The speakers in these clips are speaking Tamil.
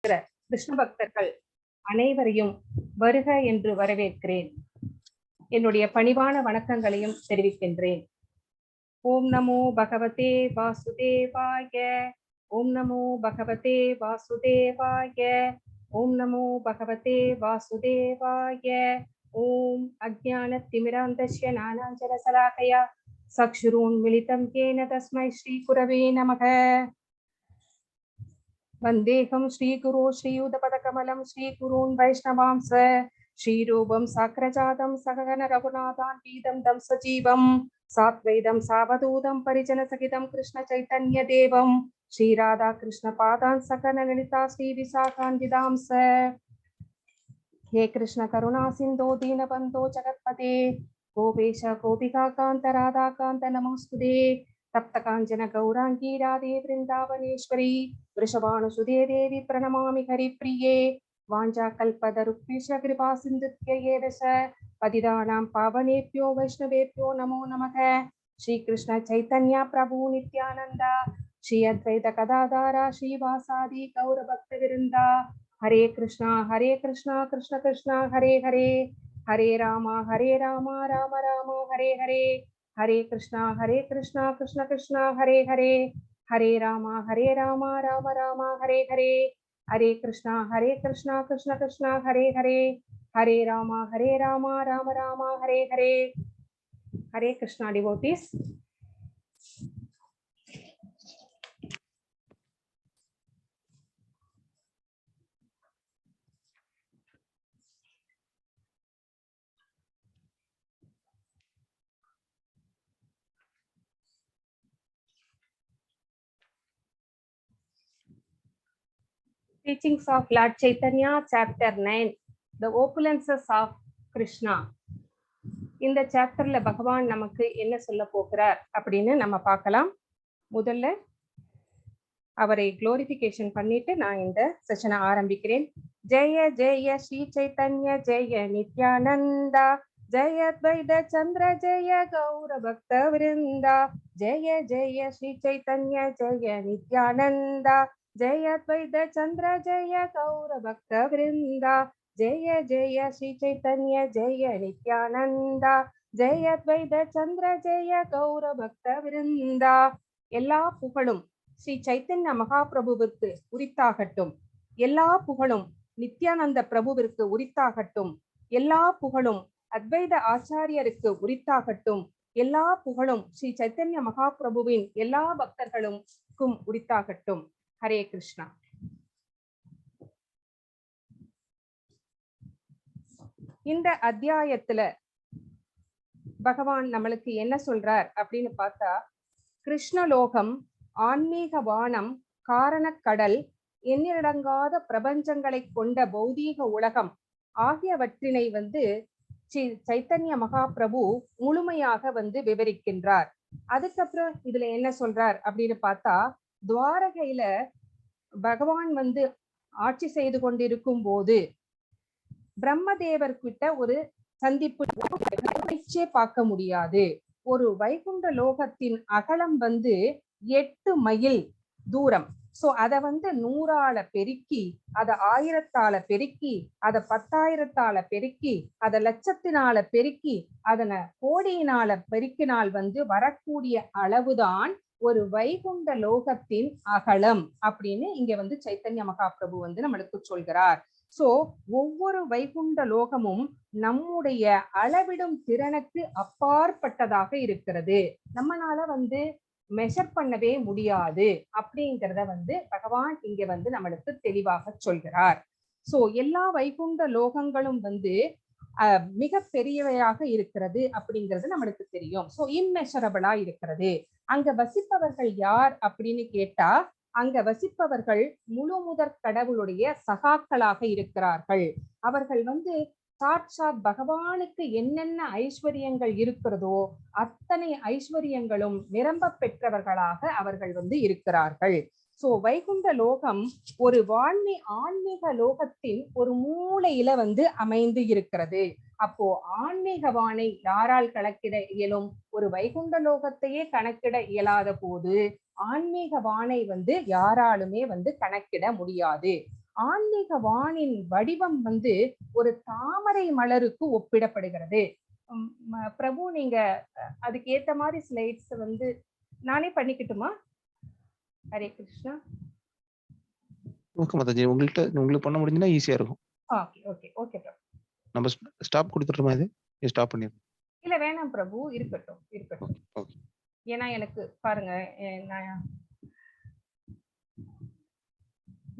கிருஷ்ண பக்தர்கள் அனைவரையும் வருக என்று வரவேற்கிறேன். என்னுடைய பணிவான வணக்கங்களையும் தெரிவிக்கின்றேன். ஓம் நமோ பகவதே வாசுதேவாய. ஓம் நமோ பகவதே வாசுதேவாய. ஓம் நமோ பகவதே வாசுதேவாய. ஓம் அஜ்ஞான திமிராந்தஸ்ய ஞானாஞ்சன சலாகயா சக்ஷுரோன்மிலிதம் येन तस्मै श्री गुरवे नमः. वंदेहं श्रीगुरो श्रीयुतपदकमलं श्रीगुरून् वैष्णवांस श्रीरूपं साग्रजातं सहगण रघुनाथान्वितं तं सजीवं सात्वैतं सावधूतं परिजनसहितं कृष्णचैतन्यदेवं श्रीराधा कृष्णपादान् सकलललिता श्रीविशाखान्वितांस. हे कृष्ण करुणा सिन्धो दीनबन्धो जगत्पते गोपेश गोपिकान्त राधाकान्त नमोस्तुते. तप्त कांचन गौरांगी राधे वृंदावनेश्वरी वृषभानुसुते देवी प्रणमामि हरिप्रिये. वाञ्छाकल्पतरुभ्यश्च कृपा सिन्धुभ्यैव च पतितानां पावनेभ्यो वैष्णवेभ्यो नमो नमः. श्री कृष्ण चैतन्य प्रभु नित्यानंद श्री अद्वैत गदाधर श्रीवासादि गौर भक्तवृंदा. Hare Krishna Krishna Krishna Hare Hare. Hare Rama Rama Rama Hare Hare. Hare Krishna Krishna Krishna Hare Hare. Hare Rama Rama Rama Hare Hare. Hare Krishna Krishna Krishna Hare Hare. Hare Rama Rama Rama Hare Hare. Hare Krishna devotees. Teachings of Lord Chaitanya, Chapter 9, The Opulences of Krishna. இந்த சாப்டர்ல பகவான் நமக்கு என்ன சொல்ல போகிறார் அப்படின்னு நம்ம பார்க்கலாம். முதல்ல அவரை குளோரிஃபிகேஷன் பண்ணிட்டு நான் இந்த செஷனை ஆரம்பிக்கிறேன். ஜெய ஜெய ஸ்ரீ சைத்தன்ய ஜெய நித்யானந்தா ஜெய அத்வைத சந்திர ஜெய கௌர பக்த விருந்தா. ஜெய ஜெய ஸ்ரீ சைத்தன்ய ஜெய நித்யானந்தா जय अद्वैत चंद्र जय गौर भक्त वृंदा. जय जय श्री चैतन्य जय नित्यानंदा जय अद्वैत चंद्र जय गौर भक्त वृंदा. எல்லா புகழும் ஸ்ரீ சைத்தன்ய மகாபிரபுவிற்கு உரித்தாகட்டும். எல்லா புகழும் நித்யானந்த பிரபுவிற்கு உரித்தாகட்டும். எல்லா புகழும் அத்வைத ஆச்சாரியருக்கு உரித்தாகட்டும். எல்லா புகழும் ஸ்ரீ சைத்தன்ய மகாபிரபுவின் எல்லா பக்தர்களுக்கும் உரித்தாகட்டும். ஹரே கிருஷ்ணா. இந்த அத்தியாயத்துல பகவான் நம்மளுக்கு என்ன சொல்றார் அப்படின்னு பார்த்தா, கிருஷ்ணலோகம், ஆன்மீக வானம், காரணக்கடல், எண்ணிலடங்காத பிரபஞ்சங்களை கொண்ட பௌதீக உலகம் ஆகியவற்றினை ஸ்ரீ சைத்தன்ய மகாபிரபு முழுமையாக விவரிக்கின்றார். அதுக்கப்புறம் இதுல என்ன சொல்றார் அப்படின்னு பார்த்தா, துவாரகையில பகவான் ஆட்சி செய்து கொண்டிருக்கும் போது பிரம்மதேவர் கிட்ட ஒரு சந்திப்பு பார்க்க முடியாது. ஒரு வைகுண்ட லோகத்தின் அகலம் 8 மைல் தூரம். சோ அத 100ஆல பெருக்கி, அத 1000ஆல பெருக்கி, அத 10,000ஆல பெருக்கி, அத லட்சத்தினால பெருக்கி, அதனை கோடியினால பெருக்கினால் வரக்கூடிய அளவுதான் ஒரு வைகுண்ட லோகத்தின் அகலம் அப்படின்னு இங்க சைத்தன்ய மகாபிரபு நம்மளுக்கு சொல்கிறார். சோ ஒவ்வொரு வைகுண்ட லோகமும் நம்முடைய அளவிடும் திறனுக்கு அப்பாற்பட்டதாக இருக்கிறது. நம்மளால மெஷர் பண்ணவே முடியாது அப்படிங்கிறத பகவான் இங்க நம்மளுக்கு தெளிவாக சொல்கிறார். சோ எல்லா வைகுண்ட லோகங்களும் மிக பெரியவையாக இருக்கிறது அப்படிங்கிறது நம்மளுக்கு தெரியும். சோ இம்மெஷரபிளா இருக்கிறது. அங்க வசிப்பவர்கள் யார் அப்படின்னு கேட்டா, அங்க வசிப்பவர்கள் முழு முதற் கடவுளுடைய சகாக்களாக இருக்கிறார்கள். அவர்கள் சாட்சாத் பகவானுக்கு என்னென்ன ஐஸ்வர்யங்கள் இருக்கிறதோ அத்தனை ஐஸ்வர்யங்களும் நிரம்ப பெற்றவர்களாக அவர்கள் இருக்கிறார்கள். சோ வைகுண்ட லோகம் ஒரு ஆன்மீக லோகத்தின் ஒரு மூலையில அமைந்து இருக்கிறது. அப்போ ஆன்மீக வானை யாரால் கணக்கிட இயலும்? ஒரு வைகுண்ட லோகத்தையே கணக்கிட இயலாத போது ஆன்மீக வானை யாராலுமே கணக்கிட முடியாது. ஆன்மீக வானின் வடிவம் வந்து ஒரு தாமரை மலருக்கு ஒப்பிடப்படுகிறது. பிரபு நீங்க அதுக்கு ஏத்த மாதிரி ஸ்லைட்ஸ் வந்து நானே பண்ணிக்கிட்டுமா? ஹரே கிருஷ்ணா. ஓகே மாதாஜி, உங்களுக்கு பண்ண முடிஞ்சுன்னா ஈஸியா இருக்கும். ஓகே ஓகே ஓகே பிரபு. நம்ம ஸ்டாப் கொடுத்துட்டுமா? இது ஸ்டாப் பண்ணிடுறோம். இல்ல வேணாம் பிரபு, இருக்கட்டும் இருக்கட்டும். ஓகே. ஏன்னா எனக்கு பாருங்க,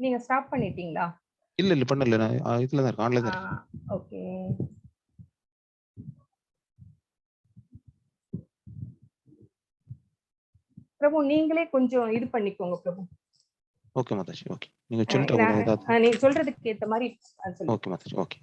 நீங்க ஸ்டாப் பண்ணிட்டீங்களா? இல்ல பண்ணல, நான் இதுல தான் இருக்கேன், ஆன்லைன் தான் இருக்கேன். ஓகே. பிரபு நீங்களே கொஞ்சம் இது பண்ணிக்கோங்க பிரபு. Okay Mataji, okay. நீங்க சொல்லிட்டு நீங்க சொல்றதுக்கு ஏத்த மாதிரி ஓகே மாதாஜி, ஓகே.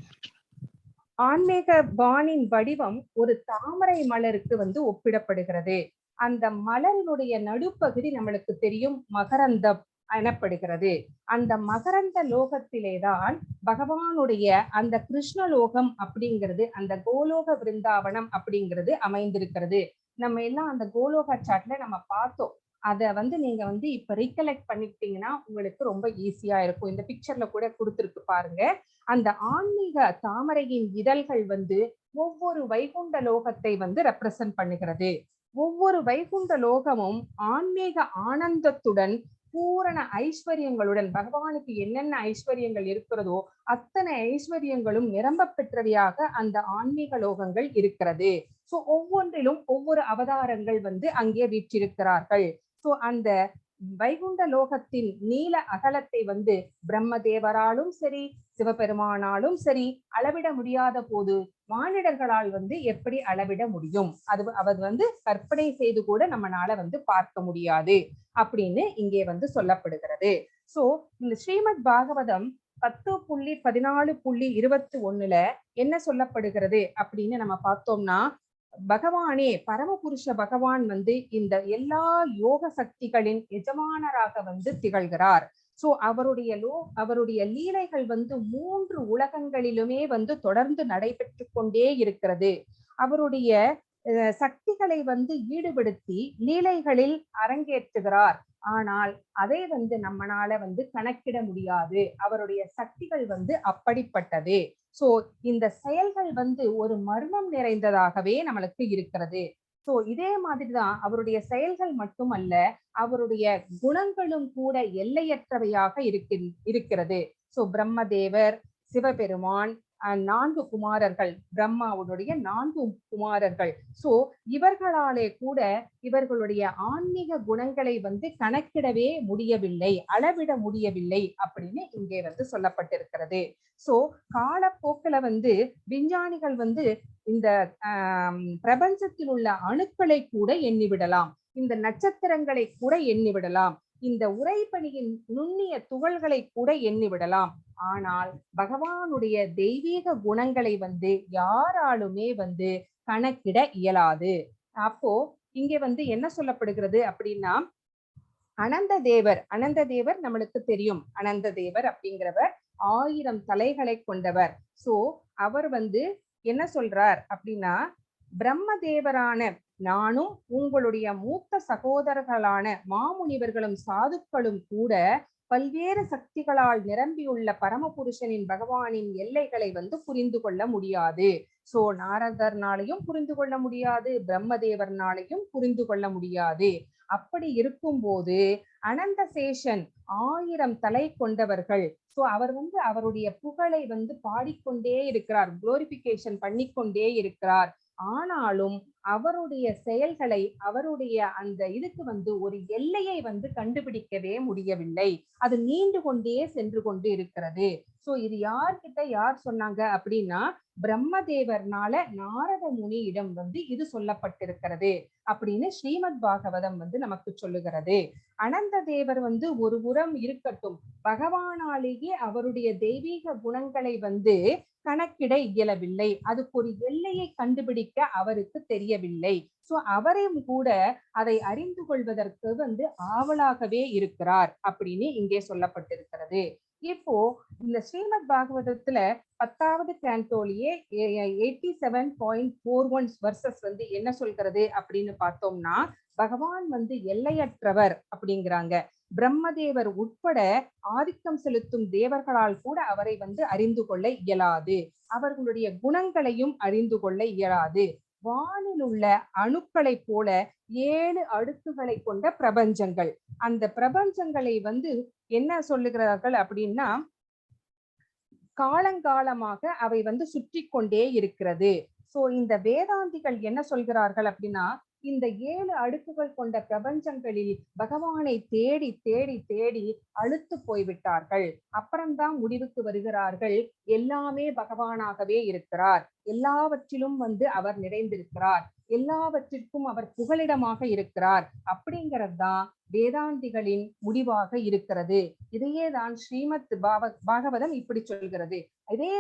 ஆன்மீக வானின் வடிவம் ஒரு தாமரை மலருக்கு வந்து ஒப்பிடப்படுகிறது. அந்த மலரினுடைய நடுப்பகுதி நம்மளுக்கு தெரியும், மகரந்தம் எனப்படுகிறது. அந்த மகரந்த லோகத்திலேதான் பகவானுடைய அந்த கிருஷ்ணலோகம் அப்படிங்கிறது, அந்த கோலோக விருந்தாவனம் அப்படிங்கிறது அமைந்திருக்கிறது. நம்ம எல்லாம் அந்த கோலோக சாட்ல நம்ம பார்த்தோம். அத வந்து நீங்க வந்து இப்ப ரீகலெக்ட் பண்ணிட்டீங்கன்னா உங்களுக்கு ரொம்ப ஈஸியா இருக்கும். இந்த பிக்சர்ல கூட கொடுத்திருக்கு பாருங்க. அந்த ஆன்மீக தாமரையின் இதழ்கள் வந்து ஒவ்வொரு வைகுண்ட லோகத்தை வந்து ரெப்ரசன்ட் பண்ணுகிறது. ஒவ்வொரு வைகுண்ட லோகமும் ஆன்மீக ஆனந்தத்துடன் பூரண ஐஸ்வர்யங்களுடன், பகவானுக்கு என்னென்ன ஐஸ்வர்யங்கள் இருக்கிறதோ அத்தனை ஐஸ்வர்யங்களும் நிரம்ப பெற்றவையாக அந்த ஆன்மீக லோகங்கள் இருக்கிறது. சோ ஒவ்வொன்றிலும் ஒவ்வொரு அவதாரங்கள் வந்து அங்கே வீற்றிருக்கிறார்கள். சோ அந்த வைகுண்ட லோகத்தின் நீல அகலத்தை வந்து பிரம்மதேவராலும் சரி, சிவபெருமானாலும் சரி அளவிட முடியாத போது மானிடர்களால் வந்து எப்படி அளவிட முடியும்? அது வந்து கற்பனை செய்து கூட நம்மளால வந்து பார்க்க முடியாது அப்படின்னு இங்கே வந்து சொல்லப்படுகிறது. சோ இந்த ஸ்ரீமத் பாகவதம் 10.14.21 என்ன சொல்லப்படுகிறது அப்படின்னு நம்ம பார்த்தோம்னா, பகவானே பரமபுருஷ பகவான் வந்து இந்த எல்லா யோக சக்திகளின் எஜமானராக வந்து திகழ்கிறார். சோ அவருடைய லீலைகள் வந்து 3 உலகங்களிலுமே வந்து தொடர்ந்து நடைபெற்று கொண்டே இருக்கிறது. அவருடைய சக்திகளை வந்து ஈடுபடுத்தி லீலைகளில் அரங்கேற்றுகிறார். ஆனால் அதை வந்து நம்மளால வந்து கணக்கிட முடியாது. அவருடைய சக்திகள் வந்து அப்படிப்பட்டது. சோ இந்த செயல்கள் வந்து ஒரு மர்மம் நிறைந்ததாகவே நம்மளுக்கு இருக்கிறது. சோ இதே மாதிரிதான் அவருடைய செயல்கள் மட்டுமல்ல, அவருடைய குணங்களும் கூட எல்லையற்றவையாக இருக்கிறது. சோ பிரம்மதேவர், சிவபெருமான், 4 குமாரர்கள், பிரம்மாவுடைய 4 குமாரர்கள். சோ இவர்களாலே கூட இவர்களுடைய ஆன்மீக குணங்களை வந்து கணக்கிடவே முடியவில்லை, அளவிட முடியவில்லை அப்படின்னு இங்கே வந்து சொல்லப்பட்டிருக்கிறது. சோ காலப்போக்கில வந்து விஞ்ஞானிகள் வந்து இந்த பிரபஞ்சத்தில் உள்ள அணுக்களை கூட எண்ணிவிடலாம், இந்த நட்சத்திரங்களை கூட எண்ணிவிடலாம், இந்த உறைபனியின் நுண்ணிய துகள்களை கூட எண்ணிவிடலாம். ஆனால் பகவானுடைய தெய்வீக குணங்களை வந்து யாராலுமே வந்து கணக்கிட இயலாது. அப்போ இங்க வந்து என்ன சொல்லப்படுகிறது அப்படின்னா, அனந்த தேவர் நம்மளுக்கு தெரியும். அனந்த தேவர் அப்படிங்கிறவர் 1000 தலைகளை கொண்டவர். சோ அவர் வந்து என்ன சொல்றார் அப்படின்னா, பிரம்மதேவரான நானும் உங்களுடைய மூத்த சகோதரர்களான மாமுனிவர்களும் சாதுக்களும் கூட பல்வேறு சக்திகளால் நிரம்பியுள்ள பரமபுருஷனின் பகவானின் எல்லைகளை வந்து புரிந்து கொள்ள முடியாது. சோ நாரதர்னாலையும் புரிந்து கொள்ள முடியாது, பிரம்மதேவர்னாலையும் புரிந்து கொள்ள முடியாது. அப்படி இருக்கும்போது அனந்த சேஷன் 1000 தலை கொண்டவர்கள். சோ அவர் வந்து அவருடைய புகழை வந்து பாடிக்கொண்டே இருக்கிறார், குளோரிபிகேஷன் பண்ணிக்கொண்டே இருக்கிறார். ஆனாலும் அவருடைய செயல்களை, அவருடைய அந்த இதுக்கு வந்து ஒரு எல்லையை வந்து கண்டுபிடிக்கவே முடியவில்லை. அது நீண்டு கொண்டே சென்று கொண்டு இருக்கிறது. சோ இது யார்கிட்ட யார் சொன்னாங்க அப்படின்னா, பிரம்மதேவர்னால நாரத முனியிடம் வந்து இது சொல்லப்பட்டிருக்கிறது அப்படின்னு ஸ்ரீமத் பாகவதம் வந்து நமக்கு சொல்லுகிறது. அனந்த தேவர் வந்து ஒரு புறம் இருக்கட்டும், பகவானாலேயே அவருடைய தெய்வீக குணங்களை வந்து கணக்கிட இயலவில்லை, அதுக்கு ஒரு எல்லையை கண்டுபிடிக்க அவருக்கு தெரியவில்லை. சோ அவரையும் கூட அதை அறிந்து கொள்வதற்கு வந்து ஆவலாகவே இருக்கிறார் அப்படின்னு இங்கே சொல்லப்பட்டிருக்கிறது. இப்போ இந்த ஸ்ரீமத் பாகவதத்துல 10வது கேண்டோலியே 87.41 வர்சஸ் வந்து என்ன சொல்கிறது அப்படின்னு பார்த்தோம்னா, பகவான் வந்து எல்லையற்றவர் அப்படிங்கிறாங்க. பிரம்மதேவர் உட்பட ஆதிக்கம் செலுத்தும் தேவர்களால் கூட அவரை அறிந்து கொள்ள இயலாது. அவர்களுடைய குணங்களையும் அறிந்து கொள்ள இயலாது. வானில் உள்ள அணுக்களை போல 7 அடுக்குகளை கொண்ட பிரபஞ்சங்கள். அந்த பிரபஞ்சங்களை என்ன சொல்லுகிறார்கள் அப்படின்னா, காலங்காலமாக அவை சுற்றி கொண்டே இருக்கிறது. சோ இந்த வேதாந்திகள் என்ன சொல்கிறார்கள் அப்படின்னா, இந்த 7 அடுக்குகள் கொண்ட பிரபஞ்சங்களில் பகவானை தேடி தேடி தேடி அழுத்து போய்விட்டார்கள். அப்புறம்தான் முடிவுக்கு வருகிறார்கள், எல்லாமே பகவானாகவே இருக்கிறார், எல்லாவற்றிலும் அவர் நிறைந்திருக்கிறார், எல்லாவற்றிற்கும் அவர் புகலிடமாக இருக்கிறார் அப்படிங்கிறது தான் வேதாந்திகளின் முடிவாக இருக்கிறது. இதையே தான் ஸ்ரீமத் பாகவதம் இப்படி சொல்கிறது. இதே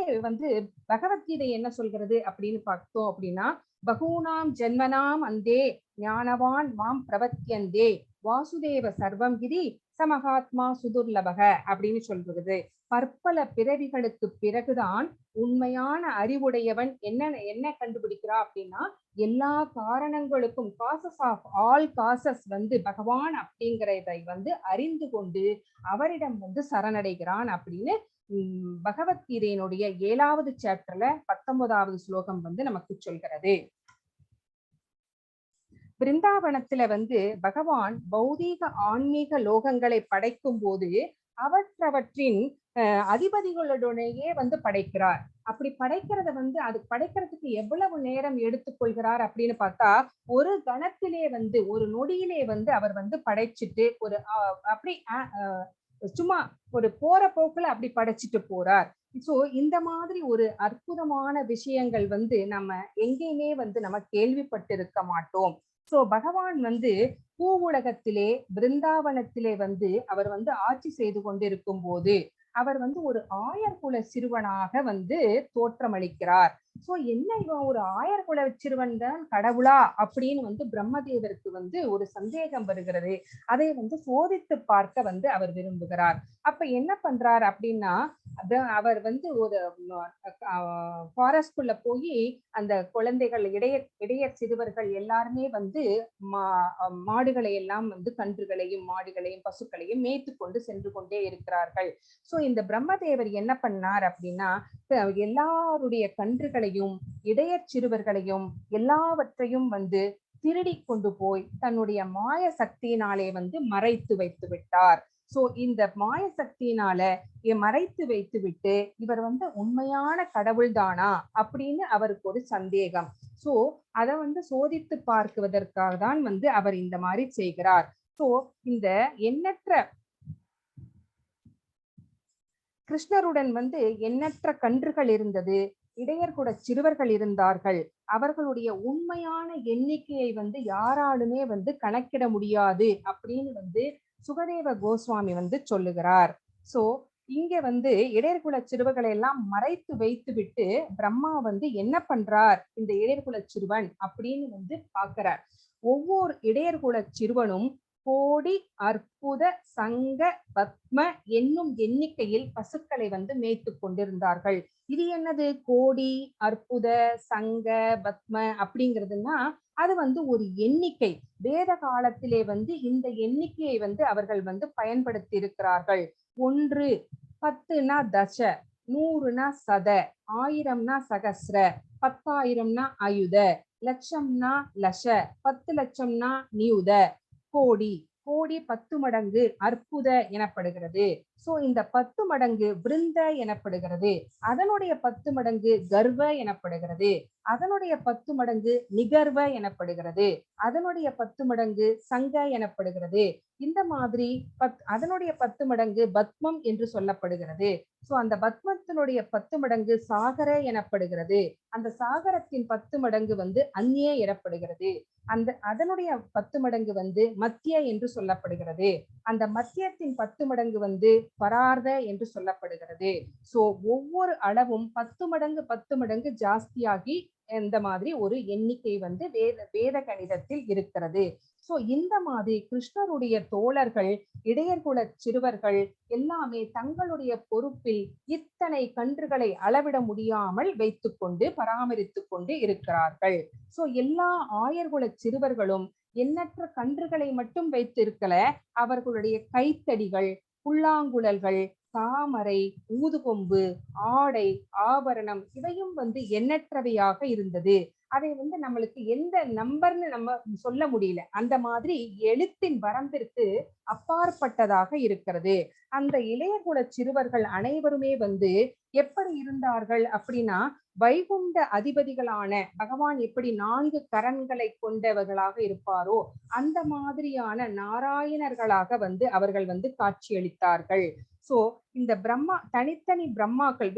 பகவத்கீதை என்ன சொல்கிறது அப்படின்னு பார்த்தோம் அப்படின்னா, பகூனாம் ஜென்மனாம் அந்தே ஞானவான் மாம் பிரவத்யந்தே வாசுதேவ சர்வம் விதி சமகாத்மா சுதுர்லபக அப்படின்னு சொல்கிறது. பற்பல பிறவிகளுக்கு பிறகுதான் உண்மையான அறிவுடையவன் என்ன கண்டுபிடிக்கிறா அப்படின்னா, எல்லா காரணங்களுக்கும் காசஸ் ஆஃப் ஆல் காசஸ் பகவான் அப்படிங்கிறதை அறிந்து கொண்டு அவரிடம் சரணடைகிறான் அப்படின்னு பகவத்கீதையினுடைய 7வது சாப்டர்ல 19வது ஸ்லோகம் நமக்கு சொல்கிறது. பிருந்தாவனத்துல பகவான் பௌதீக ஆன்மீக லோகங்களை படைக்கும் போது அவற்றவற்றின் அதிபதிகளுடனேயே படைக்கிறார். அப்படி படைக்கிறத அது படைக்கிறதுக்கு எவ்வளவு நேரம் எடுத்துக்கொள்கிறார் அப்படின்னு பார்த்தா, ஒரு கணத்திலே ஒரு நொடியிலே அவர் படைச்சிட்டு ஒரு அப்படி சும்மா ஒரு போற போக்குல அப்படி படைச்சிட்டு போறார். சோ இந்த மாதிரி ஒரு அற்புதமான விஷயங்கள் நம்ம எங்கேயுமே நம்ம கேள்விப்பட்டிருக்க மாட்டோம். சோ பகவான் பூ உலகத்திலே பிருந்தாவனத்திலே அவர் ஆட்சி செய்து கொண்டிருக்கும் போது அவர் ஒரு ஆயர்குல சிறுவனாக தோற்றமளிக்கிறார். சோ என்ன இவன் ஒரு ஆயர்குல சிறுவன் தான் கடவுளா அப்படின்னு பிரம்மதேவருக்கு ஒரு சந்தேகம் வருகிறது. அதை சோதித்து பார்க்க அவர் விரும்புகிறார். அப்ப என்ன பண்றார் அப்படின்னா, அவர் ஒரு ஃபாரஸ்ட்குள்ள போய் அந்த குழந்தைகள் இடையர் சிறுவர்கள் எல்லாருமே மாடுகளை எல்லாம் கன்றுகளையும் மாடுகளையும் பசுக்களையும் மேய்த்து கொண்டு சென்று கொண்டே இருக்கிறார்கள். சோ இந்த பிரம்மதேவர் என்ன பண்ணார் அப்படின்னா, எல்லாருடைய கன்றுகளையும் இடையர் சிறுவர்களையும் எல்லாவற்றையும் திருடி கொண்டு போய் தன்னுடைய மாய சக்தியினாலே மறைத்து வைத்து விட்டார். சோ இந்த மாய சக்தியினால மறைத்து வைத்து விட்டு இவர் உண்மையான கடவுள் தானா அப்படின்னு அவருக்கு ஒரு சந்தேகம். சோ அத சோதித்து பார்க்குவதற்காக தான் அவர் இந்த மாதிரி செய்கிறார். சோ இந்த எண்ணற்ற கிருஷ்ணருடன் எண்ணற்ற கன்றுகள் இருந்தது, இடையர்குட சிறுவர்கள் இருந்தார்கள். அவர்களுடைய உண்மையான எண்ணிக்கையை யாராலுமே கணக்கிட முடியாது அப்படின்னு சுகதேவ கோஸ்வாமி சொல்லுகிறார். சோ இங்க இடையர்குல சிறுவர்களை எல்லாம் மறைத்து வைத்து விட்டு பிரம்மா என்ன பண்றார், இந்த இடையர்குல சிறுவன் அப்படின்னு பாக்குறார். ஒவ்வொரு இடையர்குல சிறுவனும் கோடி அற்புத சங்க பத்ம என்னும் எண்ணிக்கையில் பசுக்களை மேய்த்து கொண்டிருந்தார்கள். இது என்னது கோடி அற்புத சங்க பத்ம அப்படிங்கிறதுனா அது ஒரு எண்ணிக்கை. வேத காலத்திலே இந்த எண்ணிக்கையை அவர்கள் பயன்படுத்தி இருக்கிறார்கள். 1 10னா தச, 100னா சத, 1000னா சகஸ்ர, 10,000னா அயுத, லட்சம்னா லஷ, 10 லட்சம்னா நியுத, கோடி கோடி 10 மடங்கு அற்புத எனப்படுகிறது. சோ இந்த 10 மடங்கு விருந்த எனப்படுகிறது. அதனுடைய 10 மடங்கு கர்வ எனப்படுகிறது. அதனுடைய 10 மடங்கு நிகர்வ எனப்படுகிறது. அதனுடைய 10 மடங்கு சங்க எனப்படுகிறது. இந்த மாதிரி அதனுடைய 10 மடங்கு பத்மம் என்று சொல்லப்படுகிறது. சோ அந்த பத்மத்தினுடைய 10 மடங்கு சாகர எனப்படுகிறது. அந்த சாகரத்தின் 10 மடங்கு அந்நிய எனப்படுகிறது. அதனுடைய 10 மடங்கு மத்திய என்று சொல்லப்படுகிறது. அந்த மத்தியத்தின் 10 மடங்கு பரார்த என்று சொல்லப்படுகிறது. சோ ஒவ்வொரு அளவும் 10 மடங்கு 10 மடங்கு ஜாஸ்தியாகி இந்த மாதிரி ஒரு எண்ணிக்கை வந்து வேத கணிதத்தில் இருக்கிறது. சோ இந்த மாதிரி கிருஷ்ணருடைய தோழர்கள், இடையர்குல சிறுவர்கள் எல்லாமே தங்களுடைய பொறுப்பில் இத்தனை கன்றுகளை அளவிட முடியாமல் வைத்துக்கொண்டு பராமரித்துக் கொண்டு இருக்கிறார்கள். சோ எல்லா ஆயர்குல சிறுவர்களும் எண்ணற்ற கன்றுகளை மட்டும் வைத்திருக்கல, அவர்களுடைய கைத்தடிகள், புல்லாங்குழல்கள், தாமரை, ஊதுகொம்பு, ஆடை, ஆபரணம் இவையும் வந்து எண்ணற்றவையாக இருந்தது. அதை வந்து நம்மளுக்கு எந்த நம்பர்னு நம்ம சொல்ல முடியல. அந்த மாதிரி எழுத்தின் வரம்பிற்கு அப்பாற்பட்டதாக இருக்கிறது. அந்த இளையகுல சிறுவர்கள் அனைவருமே வந்து எப்படி இருந்தார்கள் அப்படின்னா, வைகுண்ட அதிபதிகளான பகவான் எப்படி 4 கரன்களை கொண்டவர்களாக இருப்பாரோ அந்த மாதிரியான நாராயணர்களாக வந்து அவர்கள் வந்து காட்சியளித்தார்கள். சோ இந்த பிரம்மா தனித்தனி பிரம்மாக்கள்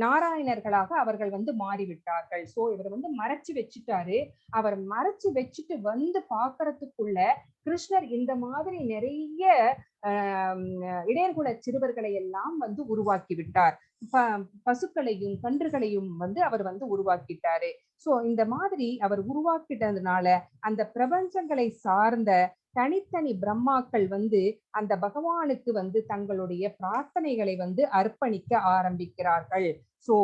நாராயணர்களாக அவர்கள் வந்து மாறிவிட்டார்கள். சோ இவர் வந்து மறைச்சு வச்சுட்டாரு. அவர் மறைச்சு வச்சுட்டு வந்து பாக்குறதுக்குள்ள கிருஷ்ணர் இந்த மாதிரி நிறைய இடையர்குல சிறுவர்களை எல்லாம் வந்து உருவாக்கி விட்டார். பசுக்களையும் கன்றுகளையும் வந்து அவர் வந்து உருவாக்கிட்டாரு. சோ இந்த மாதிரி அவர் உருவாக்கிட்டதுனால அந்த பிரபஞ்சங்களை சார்ந்த தனித்தனி பிரம்மாக்கள் வந்து அந்த பகவானுக்கு வந்து தங்களுடைய பிரார்த்தனைகளை வந்து அர்ப்பணிக்க ஆரம்பிக்கிறார்கள். சோ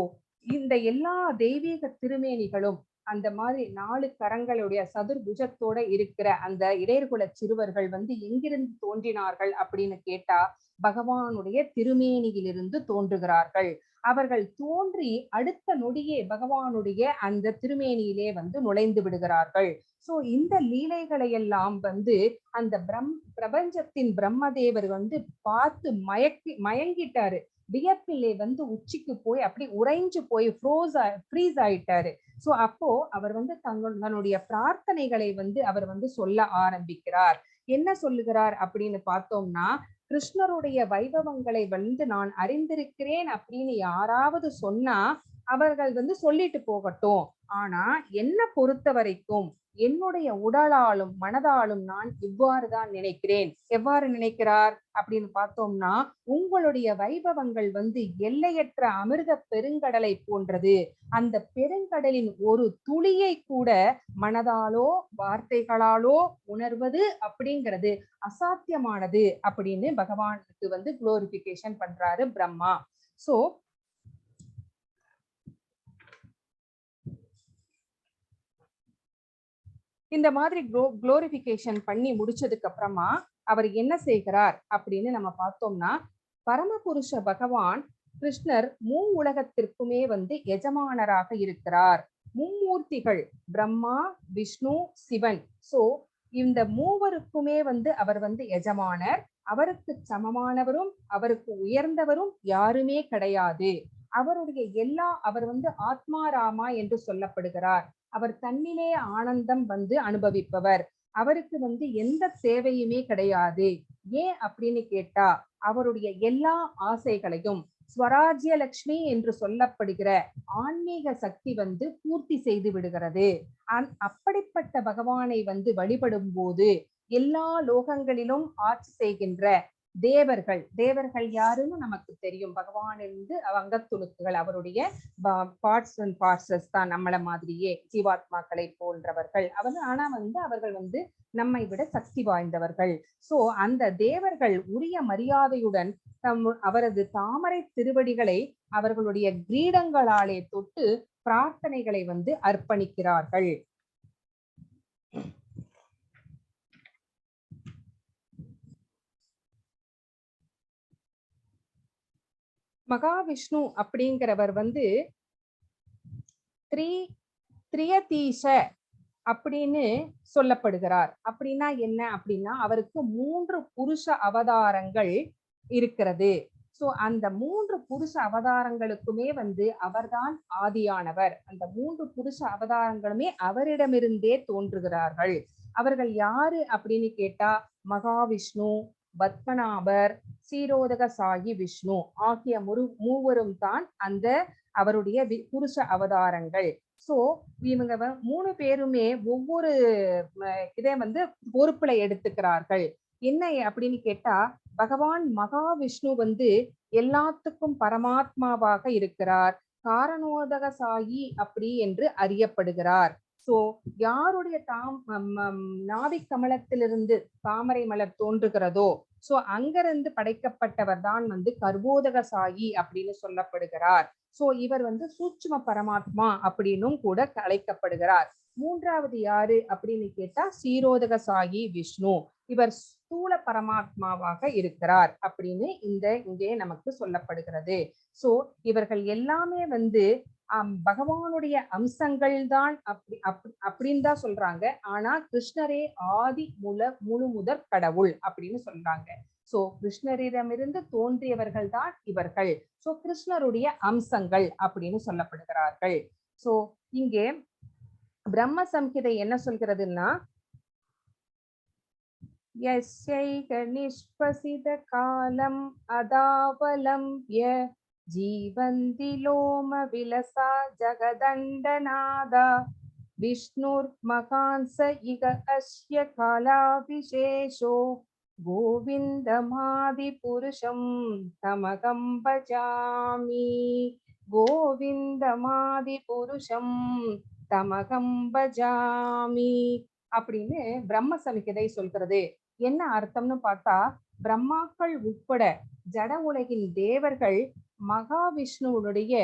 இந்த எல்லா தெய்வீக திருமேனிகளும் அந்த மாதிரி 4 கரங்களுடைய சதுர்புஜத்தோட இருக்கிற அந்த இடையர்குல சிறுவர்கள் வந்து எங்கிருந்து தோன்றினார்கள் அப்படின்னு கேட்டா, பகவானுடைய திருமேனியிலிருந்து தோன்றுகிறார்கள். அவர்கள் தோன்றி அடுத்த நொடியே பகவானுடைய அந்த திருமேனியிலே வந்து நுழைந்து விடுகிறார்கள். சோ இந்த லீலைகளை எல்லாம் வந்து அந்த பிரபஞ்சத்தின் பிரம்மதேவர் வந்து பார்த்து மயங்கிட்டாரு. வியப்பிலே வந்து உச்சிக்கு போய் அப்படி உறைஞ்சு போய் ஃப்ரீஸ் ஆயிட்டாரு. சோ அப்போ அவர் வந்து தன்னுடைய பிரார்த்தனைகளை வந்து அவர் வந்து சொல்ல ஆரம்பிக்கிறார். என்ன சொல்லுகிறார் அப்படின்னு பார்த்தோம்னா, கிருஷ்ணருடைய வைபவங்களை வந்து நான் அறிந்திருக்கிறேன் அப்படின்னு யாராவது சொன்னா அவர்கள் வந்து சொல்லிட்டு போகட்டும். ஆனா என்ன பொறுத்த வரைக்கும் என்னுடைய உடலாலும் மனதாலும் நான் இவ்வாறுதான் நினைக்கிறேன். எவ்வாறு நினைக்கிறார் அப்படின்னு பார்த்தோம்னா, உங்களுடைய வைபவங்கள் வந்து எல்லையற்ற அமிர்த பெருங்கடலை போன்றது. அந்த பெருங்கடலின் ஒரு துளியை கூட மனதாலோ வார்த்தைகளாலோ உணர்வது அப்படிங்கிறது அசாத்தியமானது அப்படின்னு பகவானுக்கு வந்து குளோரிபிகேஷன் பண்றாரு பிரம்மா. சோ இந்த மாதிரி குளோரிபிகேஷன் பண்ணி முடிச்சதுக்கு அப்புறமா அவர் என்ன செய்கிறார் அப்படின்னு நம்ம பார்த்தோம்னா, பரமபுருஷ பகவான் கிருஷ்ணர் உலகத்திற்குமே வந்து எஜமானராக இருக்கிறார். மும்மூர்த்திகள் பிரம்மா, விஷ்ணு, சிவன். சோ இந்த மூவருக்குமே வந்து அவர் வந்து எஜமானர். அவருக்கு சமமானவரும் அவருக்கு உயர்ந்தவரும் யாருமே கிடையாது. அவருடைய அவர் வந்து ஆத்மாராமா என்று சொல்லப்படுகிறார். அவர் தன்னிலே ஆனந்தம் வந்து அனுபவிப்பவர். அவருக்கு வந்து எந்த தேவையுமே கிடையாது. ஏன் அப்படின்னு கேட்டா, அவருடைய எல்லா ஆசைகளையும் ஸ்வராஜ்ய லட்சுமி என்று சொல்லப்படுகிற ஆன்மீக சக்தி வந்து பூர்த்தி செய்து விடுகிறது. அப்படிப்பட்ட பகவானை வந்து வழிபடும் போது எல்லா லோகங்களிலும் ஆட்சி செய்கின்ற தேவர்கள் யாருன்னு நமக்கு தெரியும். பகவானிலிருந்து அங்கத்துணுக்குகள், அவருடைய பார்ட்ஸ் அண்ட் பார்ட்ஸஸ் தான் நம்மள மாதிரியே ஜீவாத்மாக்களை போன்றவர்கள். ஆனா வந்து அவர்கள் வந்து நம்மை விட சக்தி வாய்ந்தவர்கள். சோ அந்த தேவர்கள் உரிய மரியாதையுடன் அவரது தாமரை திருவடிகளை அவர்களுடைய கிரீடங்களாலே தொட்டு பிரார்த்தனைகளை வந்து அர்ப்பணிக்கிறார்கள். மகாவிஷ்ணு அப்படிங்கிறவர் வந்து திரியதீஷ அப்படின்னு சொல்லப்படுகிறார். அப்படின்னா என்ன அப்படின்னா, அவருக்கு 3 புருஷ அவதாரங்கள் இருக்கிறது. சோ அந்த 3 புருஷ அவதாரங்களுக்குமே வந்து அவர்தான் ஆதியானவர். அந்த 3 புருஷ அவதாரங்களுமே அவரிடமிருந்தே தோன்றுகிறார்கள். அவர்கள் யாரு அப்படின்னு கேட்டா, மகாவிஷ்ணு, பத்மநாபர், சீரோதக சாயி விஷ்ணு ஆகிய மூவரும் தான் அந்த அவருடைய புருஷ அவதாரங்கள். சோ இவங்க 3 பேருமே ஒவ்வொரு இதை வந்து பொறுப்புல எடுத்துக்கிறார்கள். என்ன அப்படின்னு கேட்டா, பகவான் மகாவிஷ்ணு வந்து எல்லாத்துக்கும் பரமாத்மாவாக இருக்கிறார், காரணோதக சாயி அப்படி என்று அறியப்படுகிறார். சோ யாருடைய நாபிக் கமலத்திலிருந்து தாமரை மலர் தோன்றுகிறதோ சோ அங்கிருந்து படைக்கப்பட்டவர் தான் வந்து கர்வோதக சாயி அப்படின்னு சொல்லப்படுகிறார். சோ இவர் வந்து சூட்சும பரமாத்மா அப்படின்னும் கூட அழைக்கப்படுகிறார். மூன்றாவது யாரு அப்படின்னு கேட்டா சீரோதக சாயி விஷ்ணு, இவர் ஸ்தூல பரமாத்மாவாக இருக்கிறார் அப்படின்னு இங்கே நமக்கு சொல்லப்படுகிறது. சோ இவர்கள் எல்லாமே வந்து பகவானுடைய அம்சங்கள் தான் அப்படின்னு தான் சொல்றாங்க. ஆனா கிருஷ்ணரே ஆதி முழு முதற் கடவுள் அப்படின்னு சொல்றாங்க. சோ கிருஷ்ணரிடமிருந்து தோன்றியவர்கள் தான் இவர்கள். சோ கிருஷ்ணருடைய அம்சங்கள் அப்படின்னு சொல்லப்படுகிறார்கள். சோ இங்கே பிரம்ம சம்ஹிதை என்ன சொல்கிறதுன்னா, யஸ்யைக நிஷ்பசித காலம் அதாவலம்ய ஜீவந்தி லோம விலசா ஜகதண்டநாதா விஷ்ணுர் மகான்ச இக அஸ்ய காலாபிஷேஷோ கோவிந்தமாதி புருஷம் தமகம் பஜாமி, கோவிந்தமாதி புருஷம் தமகம் பஜாமி அப்படின்னு பிரம்ம சம்ஹிதை சொல்கிறது. என்ன அர்த்தம்னு பார்த்தா, பிரம்மாக்கள் உட்பட ஜட உலகின் தேவர்கள் மகாவிஷ்ணுவுடைய